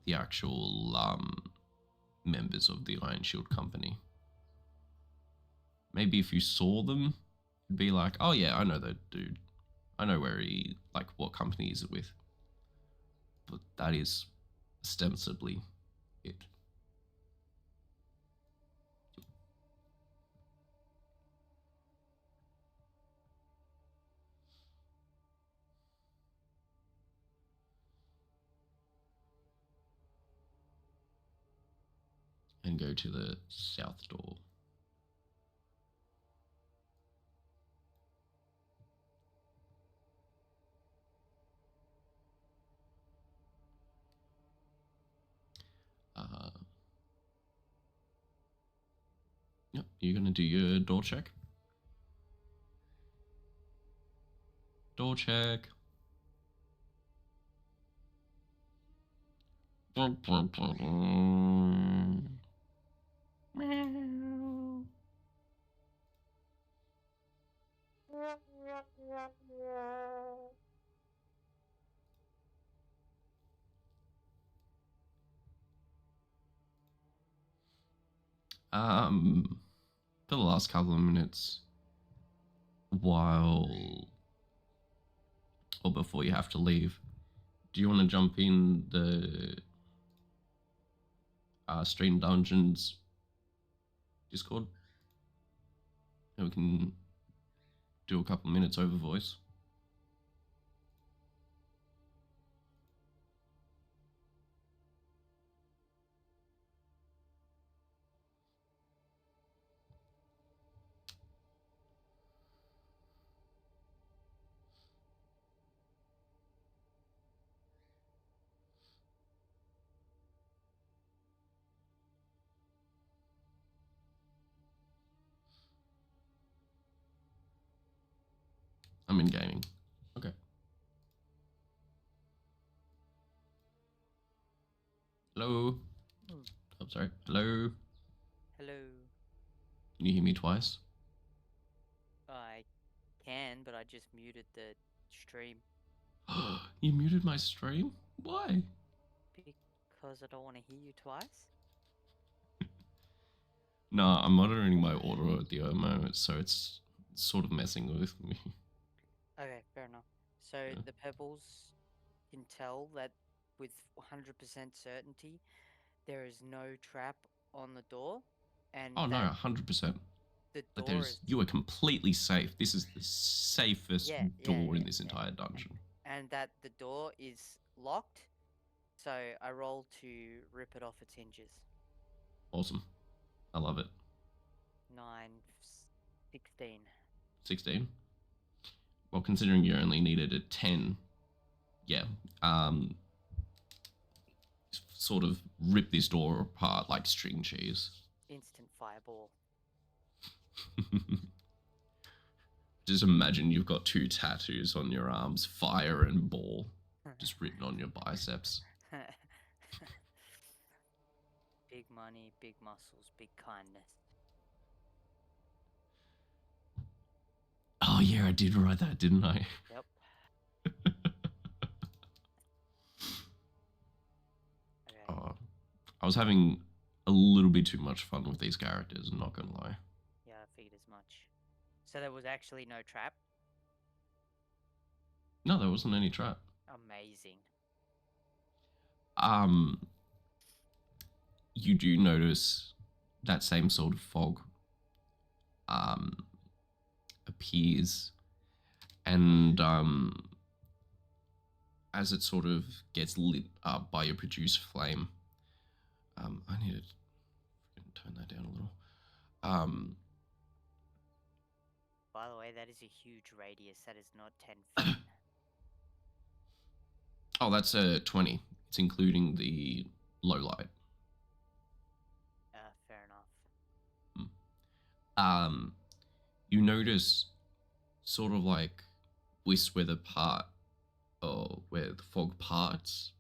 A: the actual members of the Iron Shield Company. Maybe if you saw them, you'd be like, oh yeah, I know that dude. I know where he, like, what company is it with. But that is ostensibly it. And go to the south door. Uh, yep, you're gonna do your door check. Door check. For the last couple of minutes, while or before you have to leave, do you want to jump in the Stream Dungeons Discord? And we can do a couple of minutes over voice. I'm in gaming. Okay. Hello. I'm sorry. Hello.
B: Hello.
A: Can you hear me twice?
B: I can, but I just muted the stream
A: You muted my stream? Why?
B: because I don't want to hear you twice.
A: Nah, I'm monitoring my audio at the moment, so it's sort of messing with me.
B: Okay, fair enough. So
A: Yeah.
B: the Pebbles can tell that with 100% certainty there is no trap on the door. and
A: Oh no,
B: that
A: 100%.
B: the
A: Like
B: door is
A: you are completely safe. This is the safest
B: yeah, yeah,
A: door in
B: yeah,
A: this
B: yeah,
A: entire dungeon.
B: and that the door is locked. So I roll to rip it off its hinges.
A: Awesome. I love it.
B: 9, 16.
A: 16. Well, considering you only needed a 10, yeah. Sort of rip this door apart like string cheese.
B: Instant fireball.
A: Just imagine you've got 2 tattoos on your arms, fire and ball, just written on your biceps.
B: Big money, big muscles, big kindness.
A: Oh yeah, I did write that, didn't I?
B: Yep. Okay.
A: Oh, I was having a little bit too much fun with these characters, I'm not gonna lie.
B: Yeah, I figured as much. So there was actually no trap?
A: No, there wasn't any trap.
B: Amazing.
A: You do notice that same sort of fog appears, and as it sort of gets lit up by your producer flame, I need to turn that down a little.
B: By the way, that is a huge radius. That is not 10 feet.
A: Oh, that's a 20. It's including the low light.
B: Fair enough.
A: You notice sort of like where the part or where the fog parts.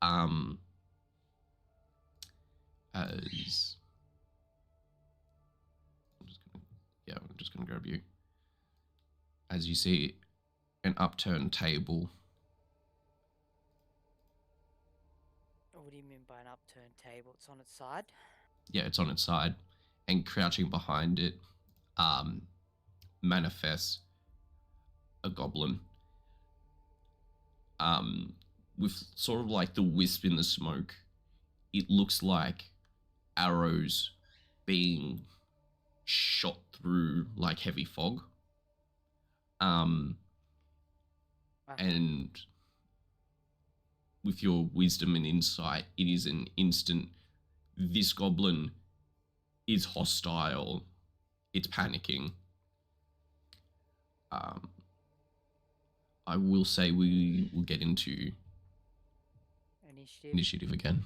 A: As I'm just gonna grab you. As you see an upturned table.
B: What do you mean by an upturned table? It's on its side?
A: Yeah, it's on its side, and crouching behind it, manifests a goblin. With sort of like the wisp in the smoke, it looks like arrows being shot through like heavy fog. And with your wisdom and insight, it is an instant. This goblin is hostile. It's panicking. I will say we will get into initiative again.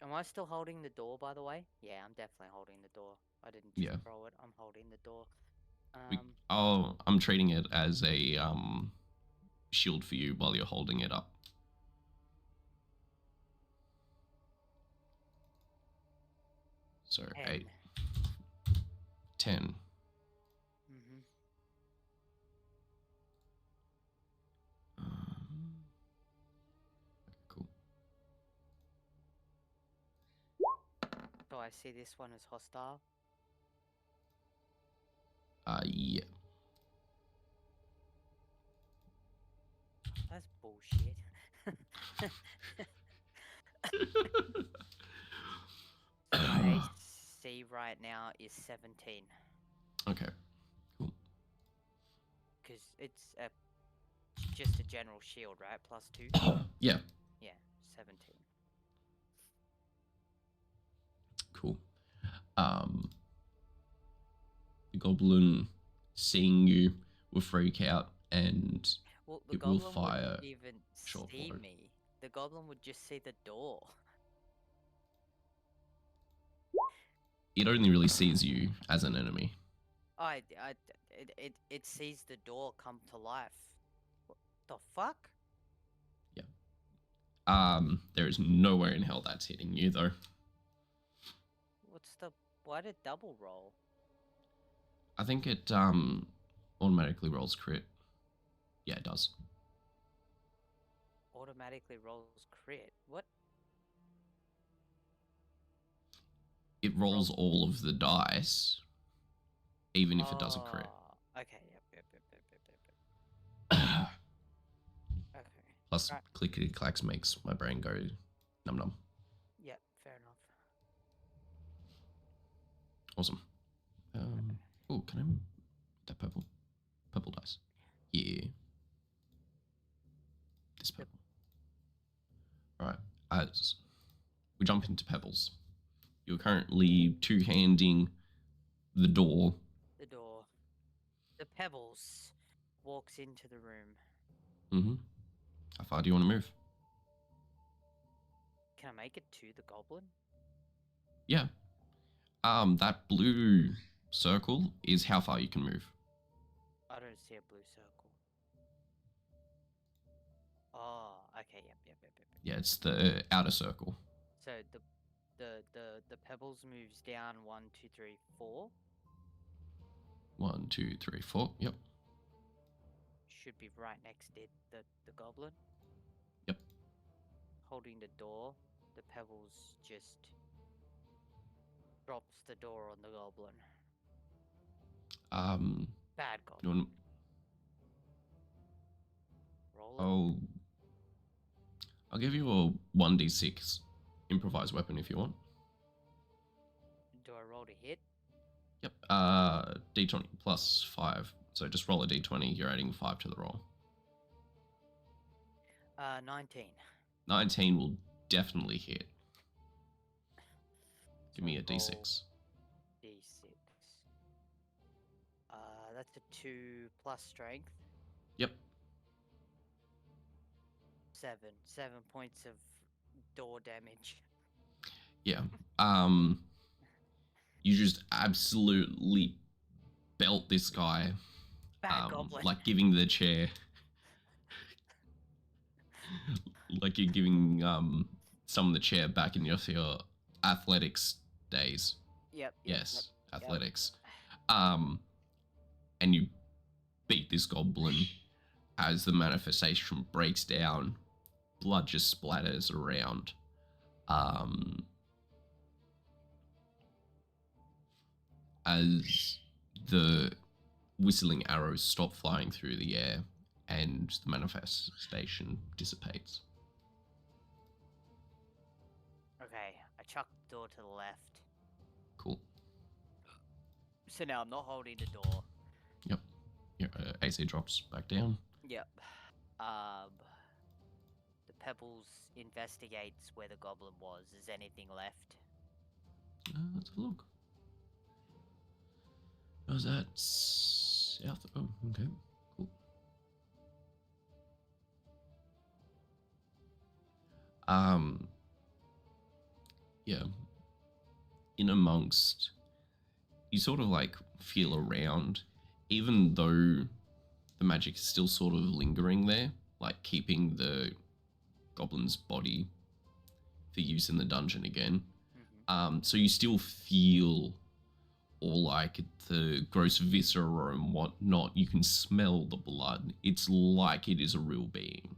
B: Am I still holding the door, by the way? Yeah, I'm definitely holding the door. I didn't just throw it. I'm holding the door.
A: I'm treating it as a shield for you while you're holding it up. So
B: 10.
A: 8, 10. Cool.
B: So I see this one as hostile.
A: Yeah.
B: That's bullshit. So my AC right now is 17.
A: Okay, cool.
B: Because it's just a general shield, right? Plus 2?
A: Yeah.
B: Yeah, 17.
A: Cool. The goblin, seeing you, will freak out and it will fire.
B: Wouldn't even see me. The goblin would just see the door.
A: It only really sees you as an enemy.
B: It sees the door come to life. What the fuck?
A: Yeah. There is nowhere in hell that's hitting you though.
B: Why did double roll?
A: I think it automatically rolls crit. Yeah, it does.
B: Automatically rolls crit? What?
A: It rolls all of the dice, even if it does a crit.
B: Okay, yep. Okay.
A: Plus, clickety clacks makes my brain go num num.
B: Yep, fair enough.
A: Awesome. Oh, can I move that purple? Purple dice. Yeah. This purple. All right. As we jump into Pebbles, you're currently two-handing the door.
B: The door. The Pebbles walks into the room.
A: Mm-hmm. How far do you want to move?
B: Can I make it to the goblin?
A: Yeah. That blue circle is how far you can move.
B: I don't see a blue circle. Oh, okay, yep.
A: Yeah, it's the outer circle.
B: So the Pebbles moves down 1, 2, 3, 4.
A: 1, 2, 3, 4. Yep.
B: Should be right next to the goblin.
A: Yep.
B: Holding the door, the Pebbles just drops the door on the goblin. Bad goblin. Roll it.
A: I'll give you a 1d6 improvised weapon if you want.
B: Do I roll to hit?
A: Yep. D20 plus 5. So just roll a d20. You're adding 5 to the roll.
B: 19.
A: 19 will definitely hit. Give
B: So
A: me a d6.
B: D6. That's a 2 plus strength.
A: Yep.
B: 7 points of door damage.
A: Yeah. You just absolutely belt this guy.
B: Bad goblin.
A: Like giving the chair. Like you're giving some of the chair back in your athletics days.
B: Yep.
A: Yes, athletics. And you beat this goblin as the manifestation breaks down. Blood just splatters around. As the whistling arrows stop flying through the air and the manifestation dissipates.
B: Okay, I chucked the door to the left.
A: Cool.
B: So now I'm not holding the door.
A: Yep. Your AC drops back down.
B: Yep. The Pebbles investigates where the goblin was. Is anything left?
A: Let's have a look. Was that south? Oh, okay. Cool. Yeah. In amongst, you sort of like feel around, even though the magic is still sort of lingering there, like keeping the goblin's body for use in the dungeon again.
B: Mm-hmm.
A: So you still feel all like the gross viscera and whatnot. You can smell the blood. It's like it is a real being.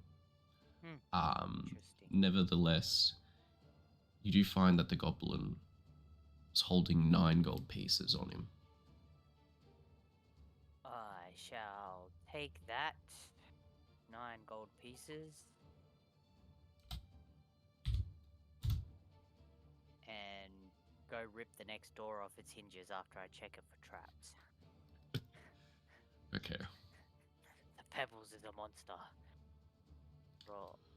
B: Interesting.
A: Nevertheless, you do find that the goblin is holding 9 gold pieces on him.
B: I shall take that. 9 gold pieces. And go rip the next door off its hinges after I check it for traps.
A: Okay.
B: The Pebbles is a monster.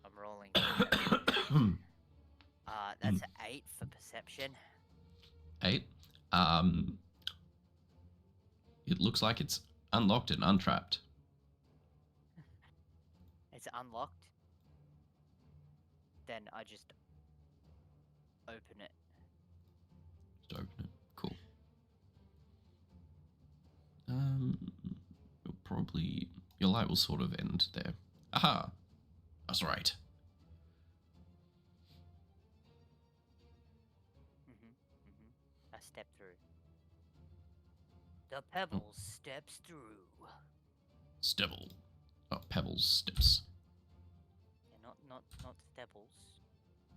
B: I'm rolling. That's an 8 for perception.
A: 8. It looks like it's unlocked and untrapped.
B: It's unlocked. Then I just open it.
A: Just open it. Cool. You'll probably, your light will sort of end there. Aha! That's right.
B: I step through. The Pebbles steps through.
A: Stebble. Oh, Pebbles steps.
B: Yeah, not Stebbles.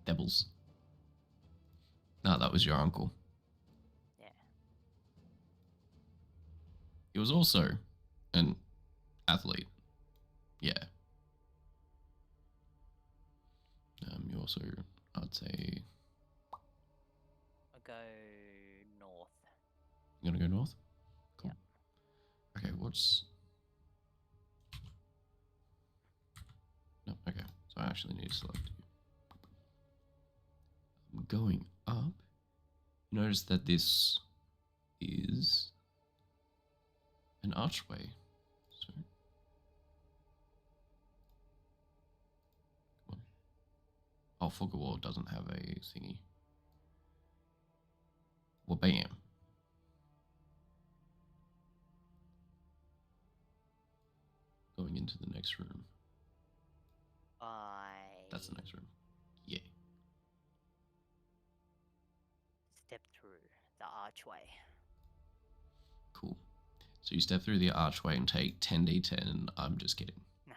A: Debbles. No, that was your uncle.
B: Yeah.
A: He was also an athlete. Yeah. You also, I'd say...
B: I go north.
A: You gonna go north? Cool.
B: Yeah.
A: Okay, what's... No, okay. So I actually need to select you. I'm going up. Notice that this is an archway. So, come on. Oh, Foggerwall doesn't have a thingy. Well, bam. Going into the next room. That's the next room. Yeah.
B: Step through the archway.
A: Cool. So you step through the archway and take 10d10, and I'm just kidding.
B: No.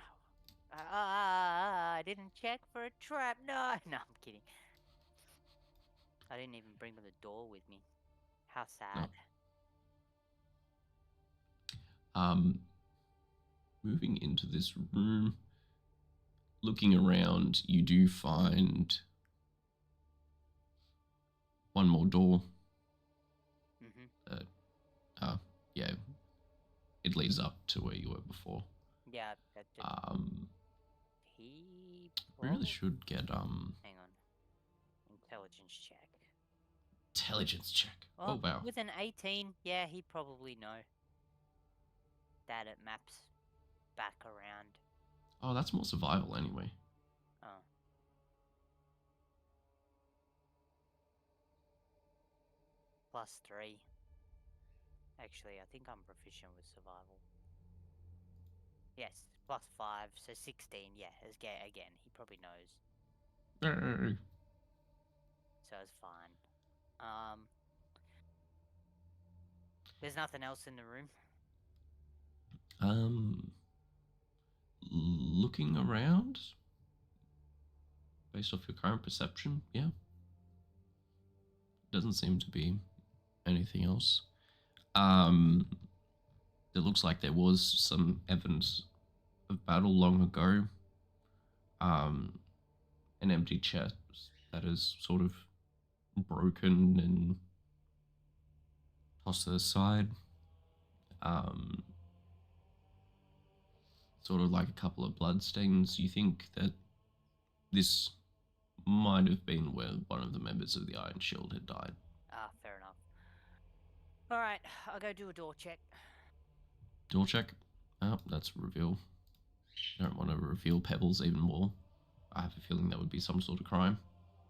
B: I didn't check for a trap. No, no, I'm kidding. I didn't even bring the door with me. How sad.
A: No. Moving into this room, looking around, you do find one more door. Yeah, it leads up to where you were before.
B: Yeah, that just... He
A: really should get
B: Hang on. Intelligence check.
A: Intelligence check.
B: Well,
A: Oh wow.
B: With an 18, yeah, he probably know that it maps back around.
A: Oh, that's more survival anyway.
B: Oh. +3. Actually, I think I'm proficient with survival. Yes, +5, so 16. Yeah, again, he probably knows.
A: Hey.
B: So it's fine. There's nothing else in the room.
A: Looking around, based off your current perception, yeah. Doesn't seem to be anything else. It looks like there was some evidence of battle long ago. An empty chest that is sort of broken and tossed to the side. Sort of like a couple of bloodstains. You think that this might have been where one of the members of the Iron Shield had died.
B: Ah, fair enough. Alright, I'll go do a door check.
A: Door check? Oh, that's a reveal. You don't want to reveal Pebbles even more. I have a feeling that would be some sort of crime.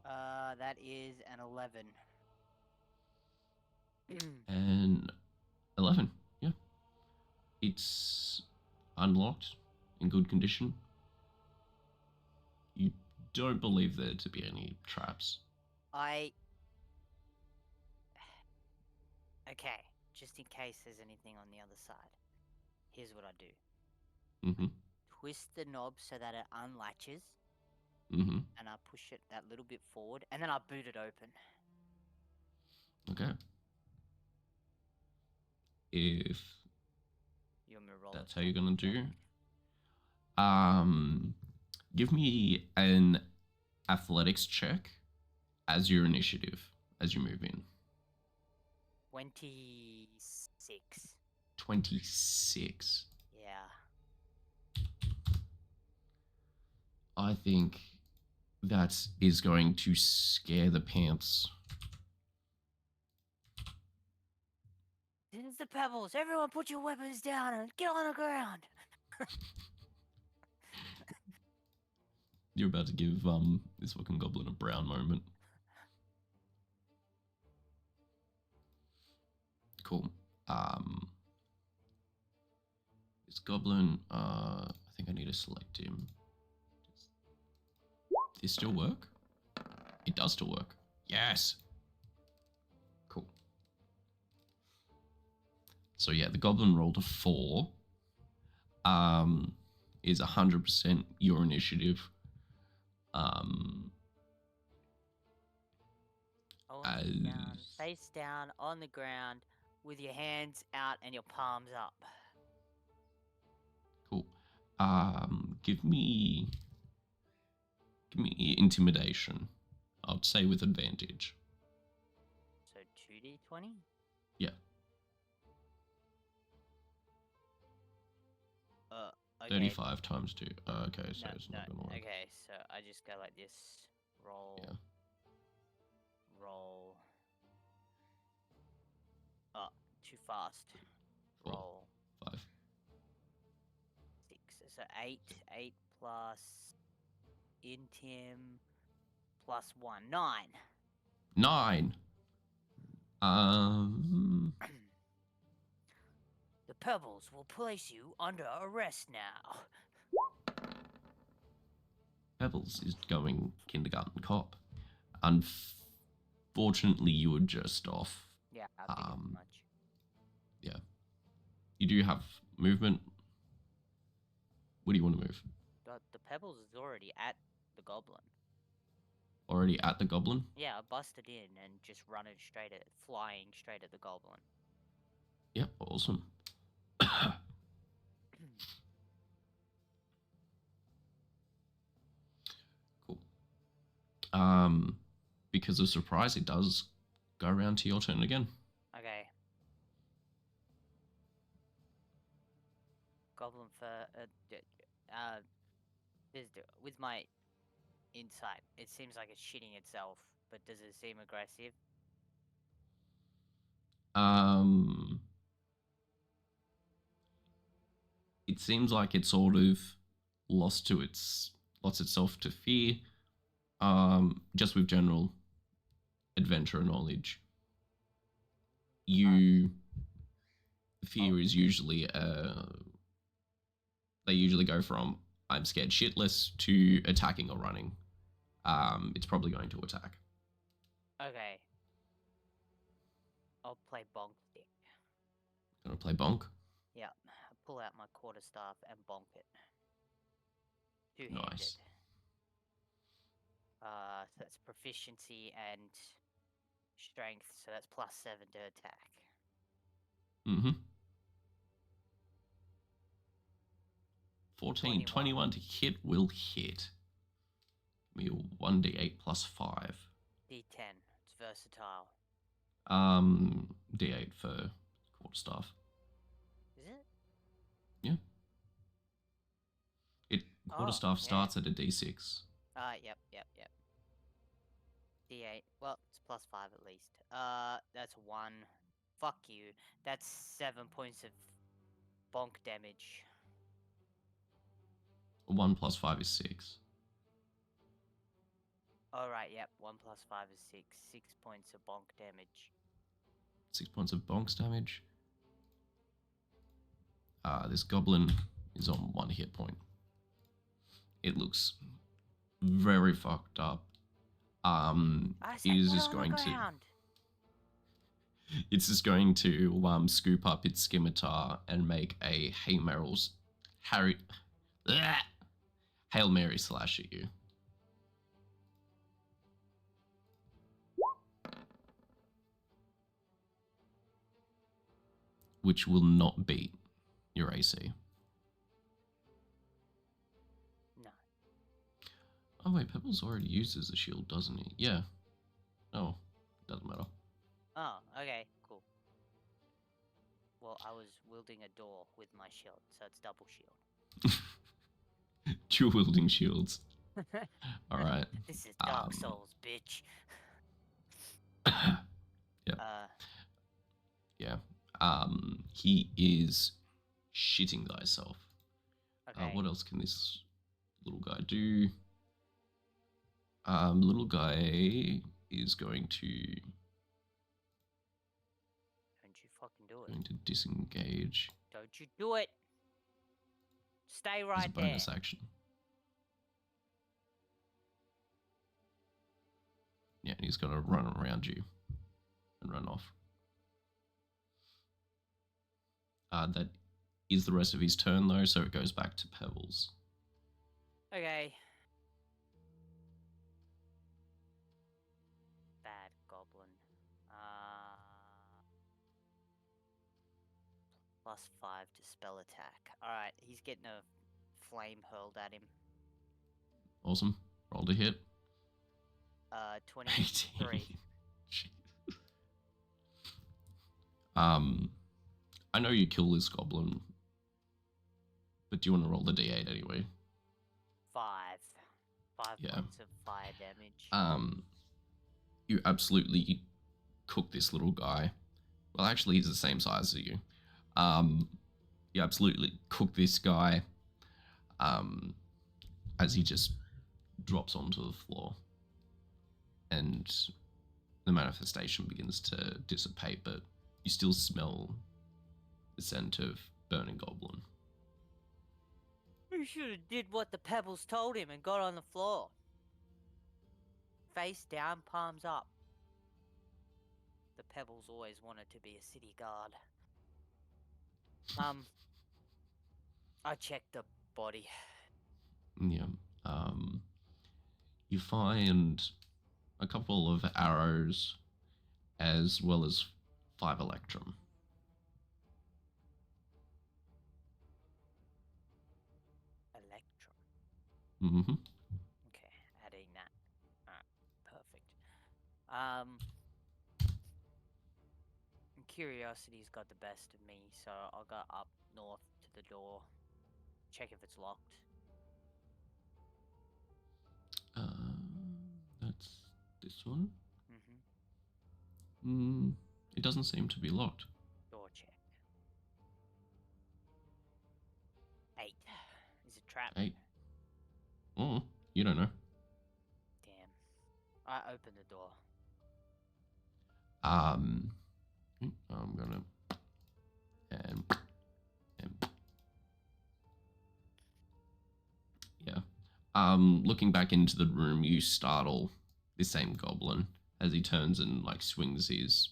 B: That is an 11.
A: And 11, yeah. It's unlocked, in good condition. You don't believe there to be any traps.
B: Okay, just in case there's anything on the other side. Here's what I do.
A: Mm-hmm.
B: Twist the knob so that it unlatches.
A: Mm-hmm.
B: And I push it that little bit forward, and then I boot it open.
A: Okay. If
B: You want me to roll
A: that's
B: it?
A: how you're gonna do, give me an athletics check as your initiative as you move in.
B: 26.
A: 26.
B: Yeah.
A: I think that is going to scare the pants.
B: This is the Pebbles. Everyone put your weapons down and get on the ground.
A: You're about to give this fucking goblin a brown moment. Cool. This goblin, I think I need to select him. Does this still work? It does still work. Yes. Cool. So yeah, the goblin rolled a 4. Is 100% your initiative.
B: Face down on the ground with your hands out and your palms up.
A: Cool. Give me intimidation. I'd say with advantage.
B: So 2d20?
A: Yeah.
B: okay.
A: 35 times 2. Okay, so
B: No,
A: it's
B: no.
A: not gonna work.
B: Okay, so I just go like this. Roll.
A: Yeah.
B: Roll. Oh, too fast.
A: 4,
B: Roll.
A: 5.
B: 6. So 8. 8 plus Intim plus 1. 9.
A: 9.
B: The Pebbles will place you under arrest now.
A: Pebbles is going kindergarten cop. Unfortunately, you were just off.
B: Yeah, I figured as much.
A: Yeah. You do have movement. Where do you want to move?
B: The Pebbles is already at the Goblin.
A: Already at the Goblin?
B: Yeah, I busted in and just flying straight at the Goblin.
A: Yep, awesome. Cool. Because of surprise, it does go around to your turn again.
B: Okay. Goblin with my insight, it seems like it's shitting itself, but does it seem aggressive?
A: It seems like it sort of lost itself to fear. Just with general adventure knowledge. Fear is usually they usually go from I'm scared shitless to attacking or running. It's probably going to attack.
B: Okay. I'll play bonk stick.
A: Gonna play bonk?
B: Yeah. I pull out my quarterstaff and bonk it. Two-handed.
A: Nice.
B: So that's proficiency and strength, so that's plus 7 to attack.
A: Mm-hmm. 14, 21 to hit will hit. Give me a 1d8 plus 5.
B: D10. It's versatile.
A: D8 for quarterstaff.
B: Is it?
A: Yeah. Quarterstaff starts at a d6.
B: Yep. D8. Well, it's plus 5 at least. That's 1. Fuck you. That's 7 points of bonk damage.
A: 1 plus 5 is 6.
B: Alright, yep. 1 plus 5 is 6. 6 points of bonk damage.
A: 6 points of bonks damage. This goblin is on 1 hit point. It looks very fucked up. It's just going to scoop up its scimitar and make a Hail Mary slash at you. Which will not beat your AC.
B: No.
A: Oh wait, Pebbles already uses a shield, doesn't he? Yeah. Oh, doesn't matter.
B: Oh, okay, cool. Well, I was wielding a door with my shield, so it's double shield.
A: Dual wielding shields. Alright.
B: This is Dark Souls, bitch.
A: Yeah. Yeah. He is shitting thyself.
B: Okay.
A: What else can this little guy do? Little guy is going to...
B: Don't you fucking do it.
A: Going to disengage.
B: Don't you do it. Stay right
A: As a bonus action. Yeah, and he's going to run around you and run off. That is the rest of his turn, though, so it goes back to Pebbles.
B: Okay. Bad goblin. Plus 5 to spell attack. Alright, he's getting a flame hurled at him.
A: Awesome. Roll to hit.
B: 23.
A: I know you kill this goblin But do you want to roll the d8 anyway?
B: 5. 5
A: Yeah.
B: points of fire damage.
A: You absolutely cook this little guy. Well, actually, he's the same size as you. You absolutely cook this guy as he just drops onto the floor. And the manifestation begins to dissipate, but you still smell the scent of burning goblin.
B: He should have did what the Pebbles told him and got on the floor. Face down, palms up. The Pebbles always wanted to be a city guard. I checked the body.
A: Yeah. You find a couple of arrows as well as 5 electrum.
B: Electrum.
A: Mm-hmm.
B: Okay, adding that. Alright, perfect. Curiosity's got the best of me, so I'll go up north to the door, check if it's locked.
A: That's this one.
B: Mm-hmm.
A: It doesn't seem to be locked.
B: Door check. 8. Is it trapped?
A: 8. Oh, you don't know.
B: Damn. I open the door.
A: I'm gonna and yeah. Looking back into the room, you startle the same goblin as he turns and like swings his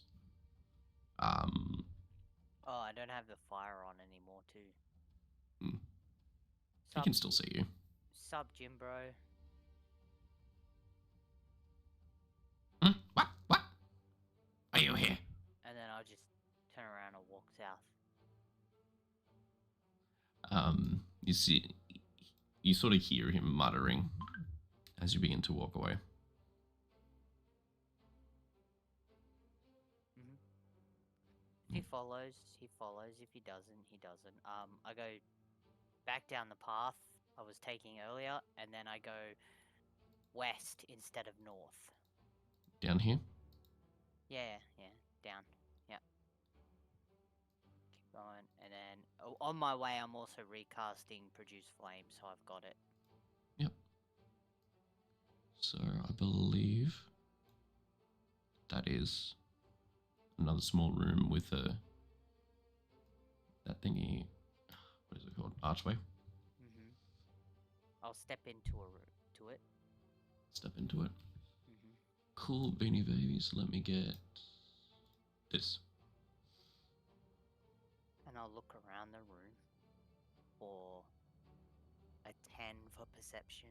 B: Oh, I don't have the fire on anymore too.
A: He can still see you.
B: Sub Jim bro.
A: What? What? Are you here?
B: And then I'll just turn around and walk south.
A: You see, you sort of hear him muttering as you begin to walk away.
B: If he follows, he follows. If he doesn't, he doesn't. I go back down the path I was taking earlier, and then I go west instead of north.
A: Down here?
B: Yeah, down. Yep. Keep going, and then on my way, I'm also recasting Produce Flame, so I've got it.
A: Yep. So I believe that is another small room with that thingy. What is it called? Archway.
B: I'll step into it.
A: Step into it. Cool, Beanie Babies. Let me get this.
B: And I'll look around the room for a 10 for perception.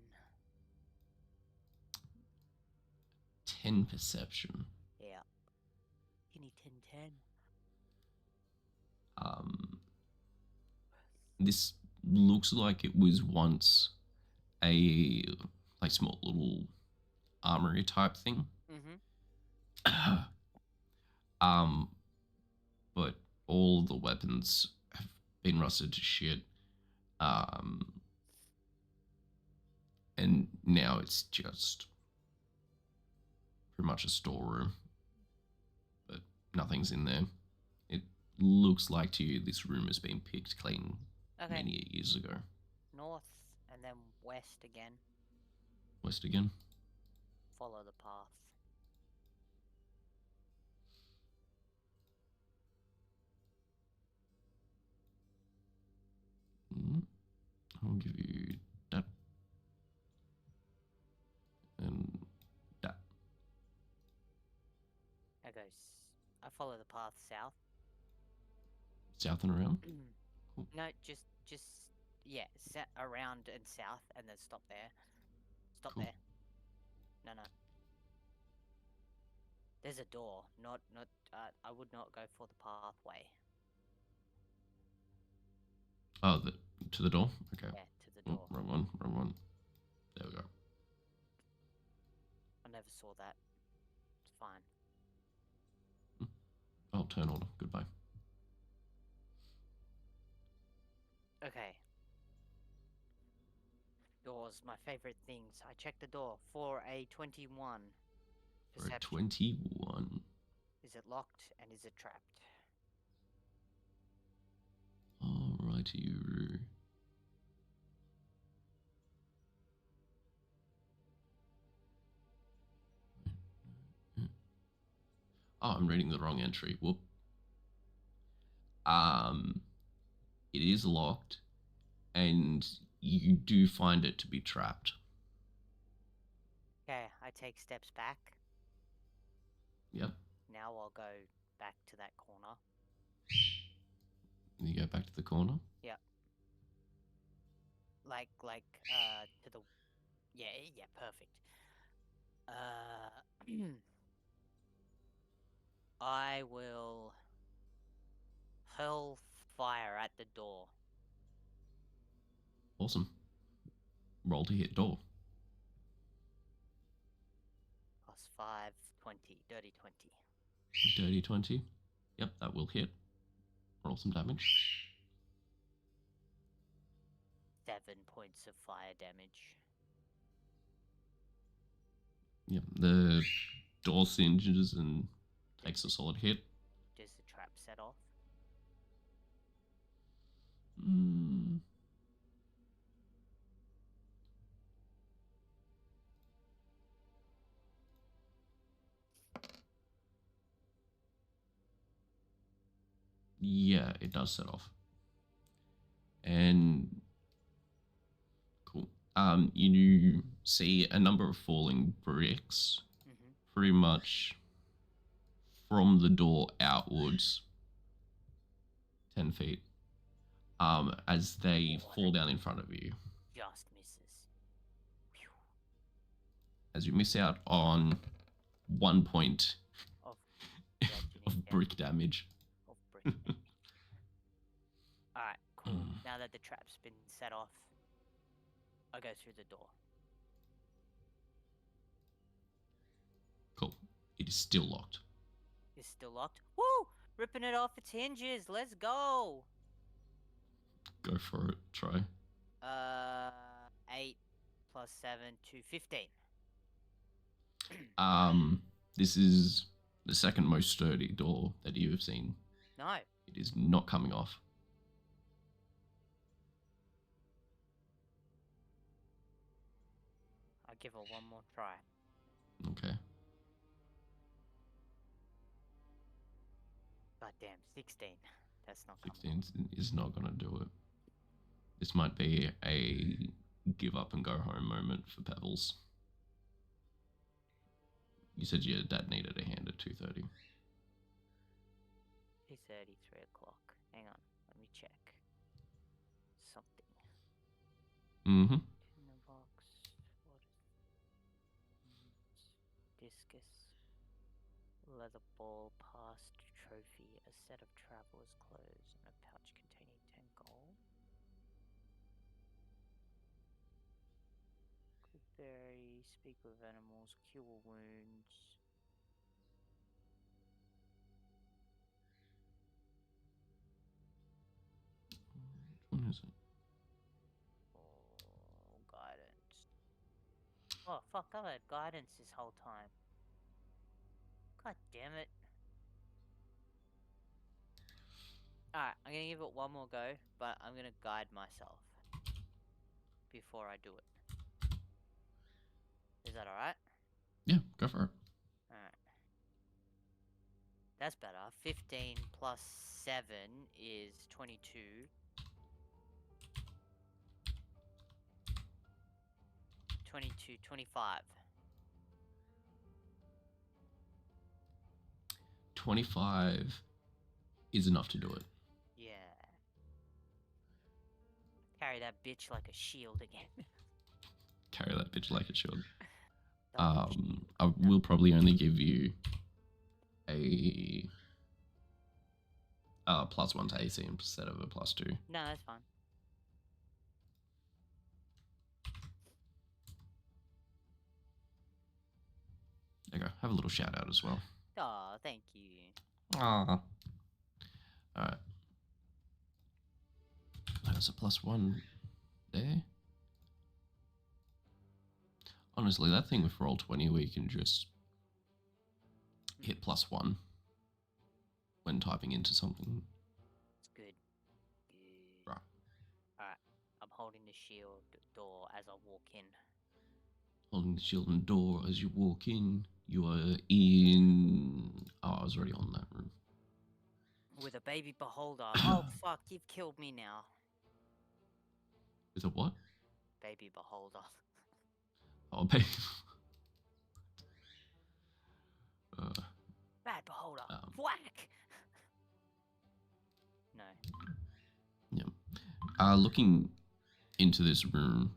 A: 10 perception.
B: Yeah. Give me 10.
A: This looks like it was once a like small little armory type thing. But all the weapons have been rusted to shit. And now it's just pretty much a storeroom, but nothing's in there. It looks like to you this room has been picked clean many years ago.
B: North and then west again.
A: West again?
B: Follow the path.
A: I'll give you that. And that.
B: I follow the path south.
A: South and around?
B: Cool. No, just around and south, and then stop there. Stop there. No. There's a door. Not. I would not go for the pathway.
A: Oh, to the door? Okay.
B: Yeah, to the door.
A: Wrong one. There we go.
B: I never saw that. It's fine.
A: Oh, turn order. Goodbye.
B: Okay. Doors, my favorite things. I check the door for a 21.
A: For a
B: Perception.
A: 21.
B: Is it locked and is it trapped?
A: Alrighty, you. Oh, I'm reading the wrong entry. Whoop. It is locked, and you do find it to be trapped.
B: Okay, I take steps back.
A: Yep.
B: Now I'll go back to that corner.
A: You go back to the corner.
B: Yep. To the... Yeah, perfect. I will hurl fire at the door.
A: Awesome. Roll to hit door.
B: Plus 5, 20. Dirty 20.
A: Dirty 20. Yep, that will hit. Roll some damage.
B: 7 points of fire damage.
A: Yep, the door singes and takes a solid hit.
B: Does the trap set off?
A: Yeah, it does set off. And cool. You see a number of falling bricks, pretty much from the door outwards, 10 feet, as they fall down in front of you.
B: Just misses. Whew.
A: As you miss out on 1 point
B: of
A: brick damage.
B: Alright, cool. Now that the trap's been set off, I go through the door.
A: Cool. It is still locked.
B: It's still locked. Woo! Ripping it off its hinges. Let's go.
A: Go for it. Try.
B: 8 plus 7 to 15.
A: This is the second most sturdy door that you have seen.
B: No.
A: It is not coming off.
B: I'll give it one more try.
A: Okay.
B: God damn, 16. That's not coming
A: 16 is not going to do it. This might be a give up and go home moment for Pebbles. You said your dad needed a hand at 2:30.
B: 2:30, 3 o'clock. Hang on, let me check. Something. In the box. What is discus? Leather ball, past trophy, a set of traveler's clothes, and a pouch containing 10 gold. Berry, speak with animals, cure wounds.
A: Which one is it?
B: Oh, guidance. Oh, fuck, I've had guidance this whole time. God damn it. Alright, I'm gonna give it one more go, but I'm gonna guide myself before I do it. Is that alright?
A: Yeah, go for it.
B: Alright. That's better. 15 plus 7 is 22. $22, 25.
A: 25 is enough to do it.
B: Yeah. Carry that bitch like a shield again.
A: Carry that bitch like it should.
B: Double shield.
A: I will probably only give you a +1 to AC instead of a +2.
B: No, that's fine.
A: There you go. Have a little shout out as well.
B: Oh, thank you.
A: Ah. Alright. That's a +1 there. honestly, that thing with Roll20 where you can just hit +1 when typing into something.
B: It's good. Good.
A: Right.
B: Alright. I'm holding the shield door as I walk in.
A: Holding the shield and door as you walk in. You are in... Oh, I was already on that room.
B: With a baby beholder. Oh, fuck. You've killed me now.
A: With a what?
B: Baby beholder.
A: Oh, baby.
B: Bad beholder. Whack! No.
A: Yeah. Looking into this room,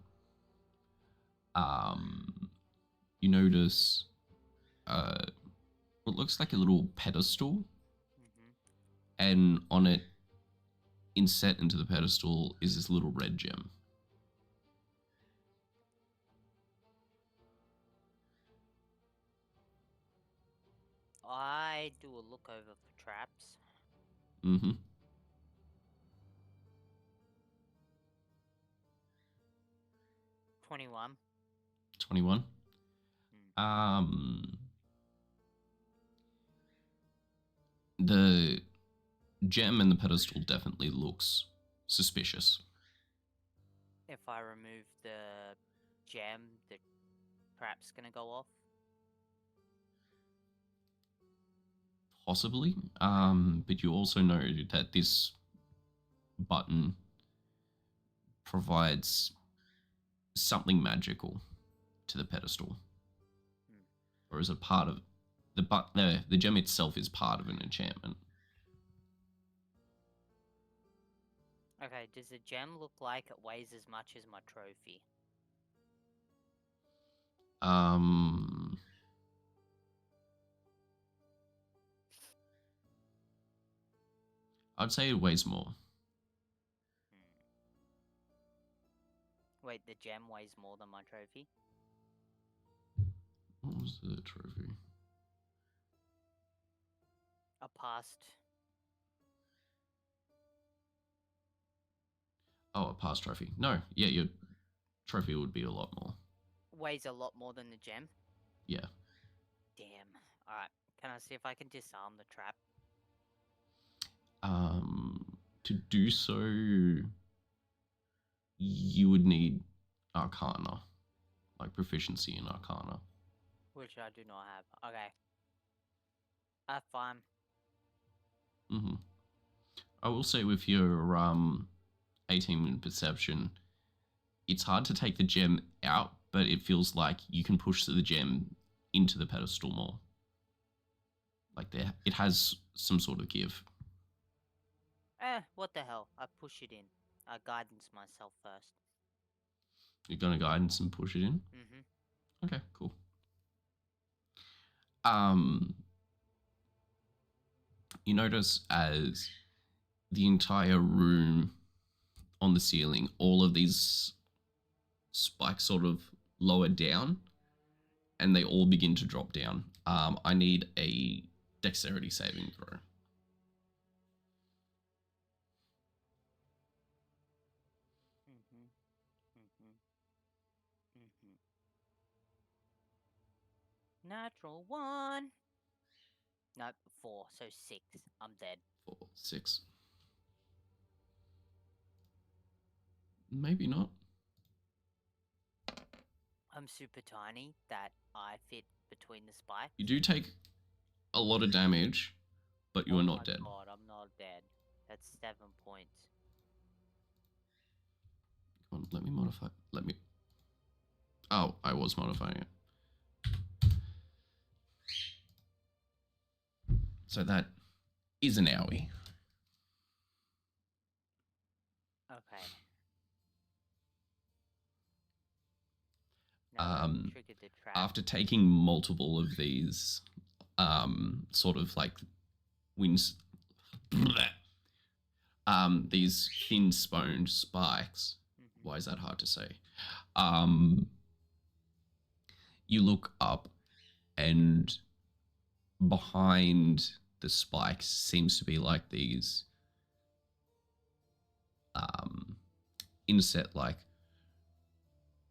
A: you notice what looks like a little pedestal, and on it, inset into the pedestal, is this little red gem.
B: I do a look over for traps.
A: Mm-hmm.
B: 21.
A: 21. The gem in the pedestal definitely looks suspicious.
B: If I remove the gem, the trap's gonna go off.
A: Possibly. But you also know that this button provides something magical to the pedestal. Or is it part of the gem itself is part of an enchantment.
B: Okay, does the gem look like it weighs as much as my trophy?
A: I'd say it weighs more.
B: Wait, the gem weighs more than my trophy?
A: What was the trophy?
B: A past.
A: Oh, a past trophy. No, yeah, your trophy would be a lot more.
B: Weighs a lot more than the gem?
A: Yeah.
B: Damn. Alright, can I see if I can disarm the trap?
A: To do so, you would need Arcana, like proficiency in Arcana.
B: Which I do not have. Okay. That's fine.
A: Mm-hmm. I will say with your 18 in perception, it's hard to take the gem out, but it feels like you can push the gem into the pedestal more. Like it has some sort of give.
B: What the hell? I push it in. I guidance myself first.
A: You're gonna guidance and push it in?
B: Mm-hmm.
A: Okay, cool. You notice as the entire room on the ceiling, all of these spikes sort of lower down and they all begin to drop down. I need a dexterity saving throw.
B: Natural 1. Nope, 4, so 6. I'm dead.
A: 4, 6. Maybe not.
B: I'm super tiny that I fit between the spikes.
A: You do take a lot of damage, but you are not dead.
B: Oh my god, I'm not dead. That's 7 points.
A: Come on, let me modify. Oh, I was modifying it. So that is an owie.
B: Okay. Now triggered the trap.
A: After taking multiple of these, sort of like these thin sponge spikes. Why is that hard to say? You look up, and behind the spikes seems to be like these inset like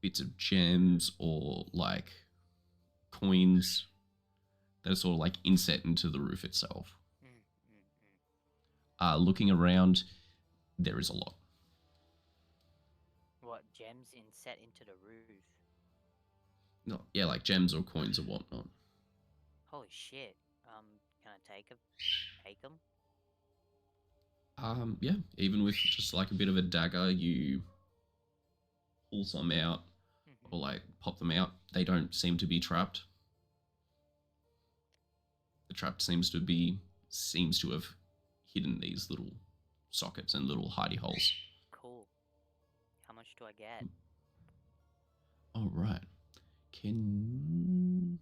A: bits of gems or like coins that are sort of like inset into the roof itself. Looking around, there is a lot.
B: What, gems inset into the roof?
A: No, yeah, like gems or coins or whatnot.
B: Holy shit. Can I take them?
A: Yeah, even with just like a bit of a dagger, you pull some out or like pop them out. They don't seem to be trapped. The trap seems to have hidden these little sockets and little hidey holes.
B: Cool. How much do I get?
A: All right. Can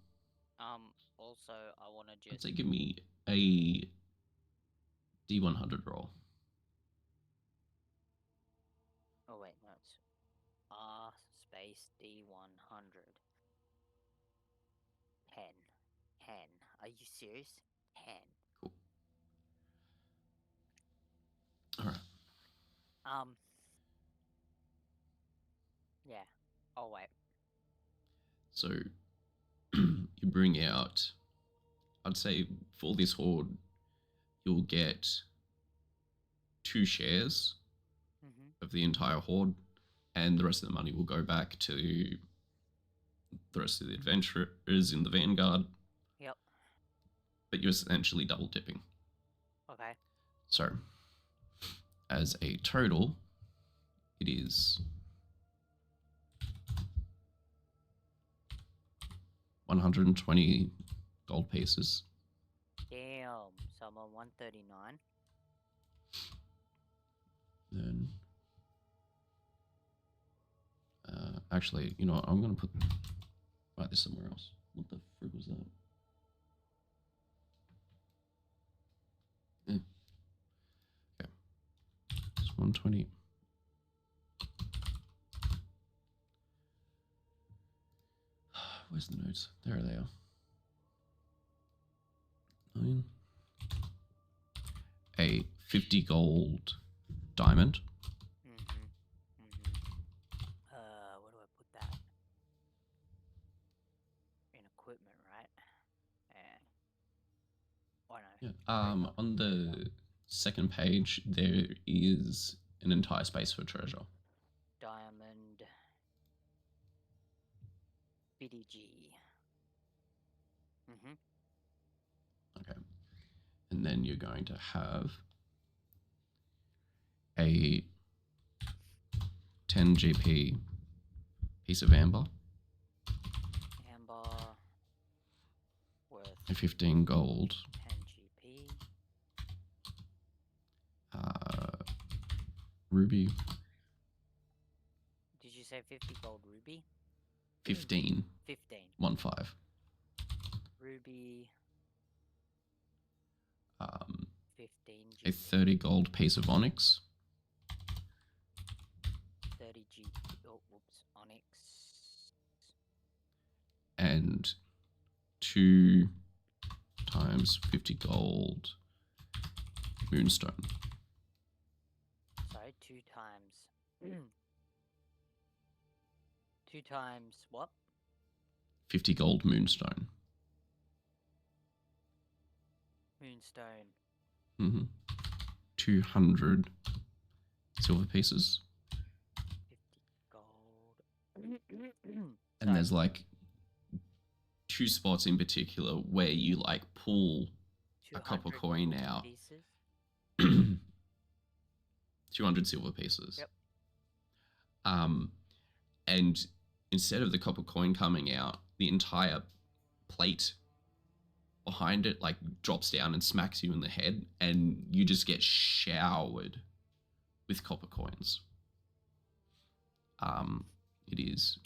B: Also, I want to
A: I'd
B: just...
A: say give me a D100 roll.
B: Oh, wait, no, it's R space D100. 10. 10. Are you serious? 10.
A: Cool. All right.
B: Yeah. Oh, wait.
A: So you bring out, I'd say for this horde, you'll get 2 shares of the entire horde, and the rest of the money will go back to the rest of the adventurers in the Vanguard.
B: Yep.
A: But you're essentially double dipping.
B: Okay.
A: So, as a total, it is 120 gold pieces.
B: Damn. So I'm on 139.
A: Then, actually, you know what? I'm going to write this somewhere else. What the frig was that? Yeah. Okay. It's 120. Where's the notes? There they are. 9. A 50 gold diamond.
B: Where do I put that? In equipment, right? Yeah. Oh, no.
A: Yeah. On the second page, there is an entire space for treasure.
B: Diamond. BDG.
A: Okay. And then you're going to have a 10 GP piece of amber.
B: Amber. Worth
A: A 15 gold.
B: 10 GP.
A: Ruby.
B: Did you say 50 gold ruby?
A: 15.
B: 15.
A: 1-5.
B: Ruby. 15
A: A
B: GP.
A: 30 gold piece of onyx.
B: 30 GP. Oh, whoops. Onyx.
A: And 2 times 50 gold moonstone.
B: Sorry, 2 times. 2 times what?
A: 50 gold moonstone.
B: Moonstone.
A: 200 silver pieces.
B: 50 gold.
A: And there's like 2 spots in particular where you like pull a copper coin out.
B: Pieces.
A: 200 silver pieces.
B: Yep.
A: And instead of the copper coin coming out, the entire plate behind it like drops down and smacks you in the head, and you just get showered with copper coins. It is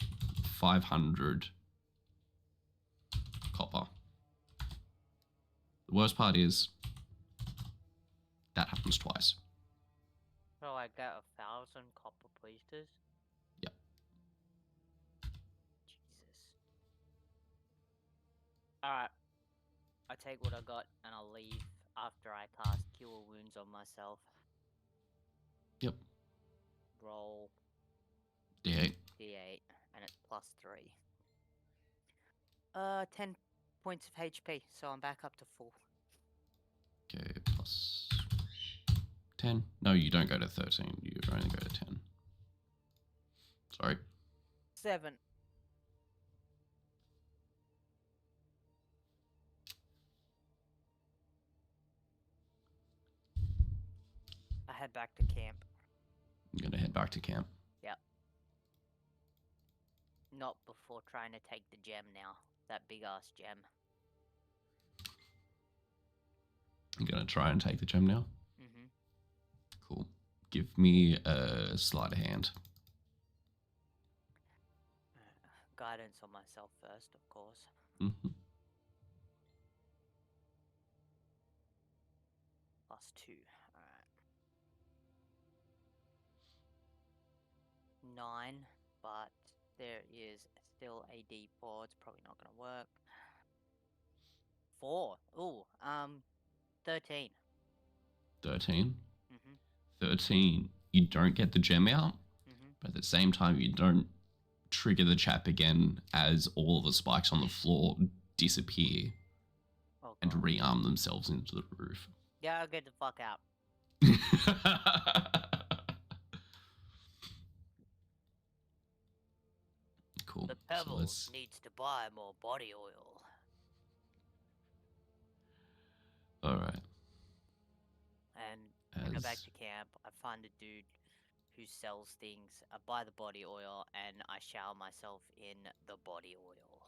A: 500 copper. The worst part is that happens twice.
B: So I got 1,000 copper pieces?
A: Yep.
B: Jesus. Alright. I take what I got and I'll leave after I cast Cure Wounds on myself.
A: Yep.
B: Roll
A: D8.
B: D8. And plus 3. 10 points of HP, so I'm back up to full.
A: Okay, plus 10. No, you don't go to 13. You only go to 10. Sorry.
B: 7. I head back to camp.
A: I'm going to head back to camp.
B: Yep. Not before trying to take the gem now. That big ass gem.
A: I'm going to try and take the gem now.
B: Mm-hmm.
A: Cool. Give me a sleight of hand.
B: Guidance on myself first, of course.
A: Mm-hmm.
B: Plus 2. Alright. 9, but there is still a D4. It's probably not gonna work. 4. Ooh, 13.
A: 13.
B: Mm-hmm.
A: 13. You don't get the gem out,
B: Mm-hmm.
A: but at the same time, you don't trigger the chap again as all the spikes on the floor disappear
B: Oh,
A: and
B: God.
A: rearm themselves into the roof.
B: Yeah, I'll get the fuck out.
A: Cool.
B: The
A: So
B: Pebbles
A: let's...
B: needs to buy more body oil.
A: All right.
B: And I go back to camp. I find a dude who sells things. I buy the body oil and I shower myself in the body oil.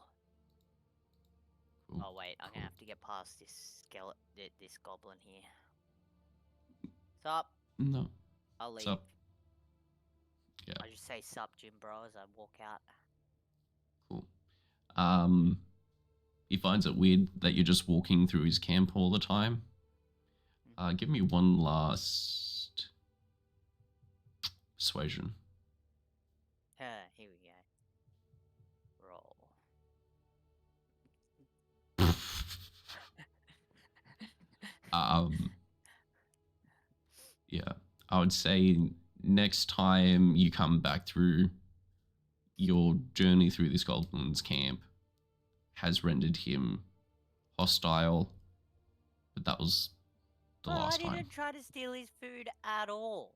A: Cool.
B: Oh wait, I'm
A: Cool.
B: gonna have to get past this this goblin here. Sup?
A: No.
B: I'll leave.
A: Sup? Yeah.
B: I just say sup, Jim bro, as I walk out.
A: Cool. He finds it weird that you're just walking through his camp all the time. Give me one last persuasion.
B: Here we go. Roll.
A: Yeah, I would say next time you come back through, your journey through this goblin's camp has rendered him hostile, but that was the last time.
B: I didn't try to steal his food at all.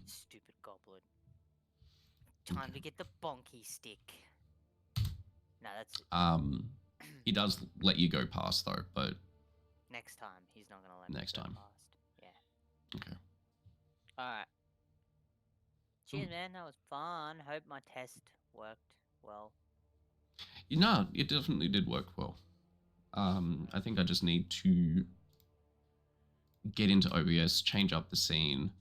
B: Stupid goblin. Time to get the bonky stick. No, that's it.
A: He does let you go past though, but
B: next time he's not gonna let me
A: next
B: go
A: time.
B: past. Yeah.
A: Okay.
B: Alright. Cheers, man. That was fun. Hope my test worked well.
A: No, it definitely did work well. I think I just need to get into OBS, change up the scene,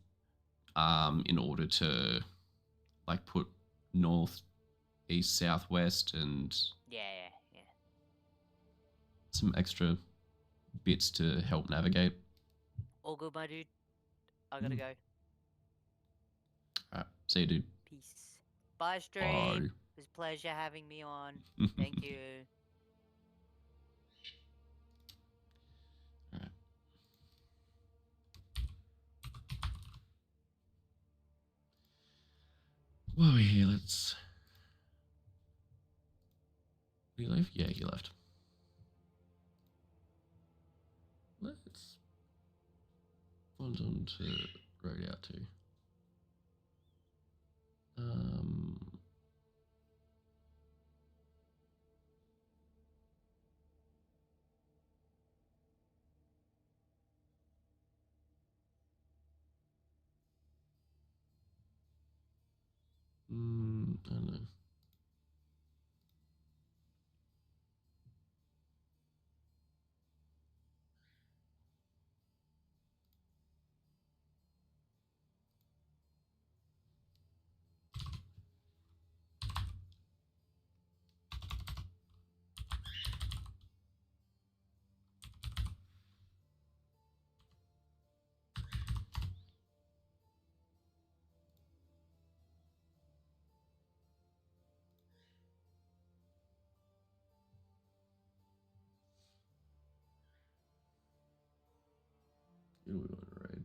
A: in order to like put north, east, southwest, and
B: Yeah.
A: some extra bits to help navigate.
B: All good, my dude. I gotta go.
A: Alright, see you, dude.
B: Peace. Bye, stream.
A: Bye.
B: It was a pleasure having me on. Thank you.
A: Alright. While we're here, let's... Did he leave? Yeah, he left. Let's find on to road out to. I don't know. Who do we want to raid?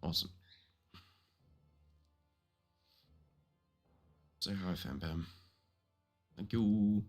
A: Awesome. Say hi, Fam Bam. Thank you.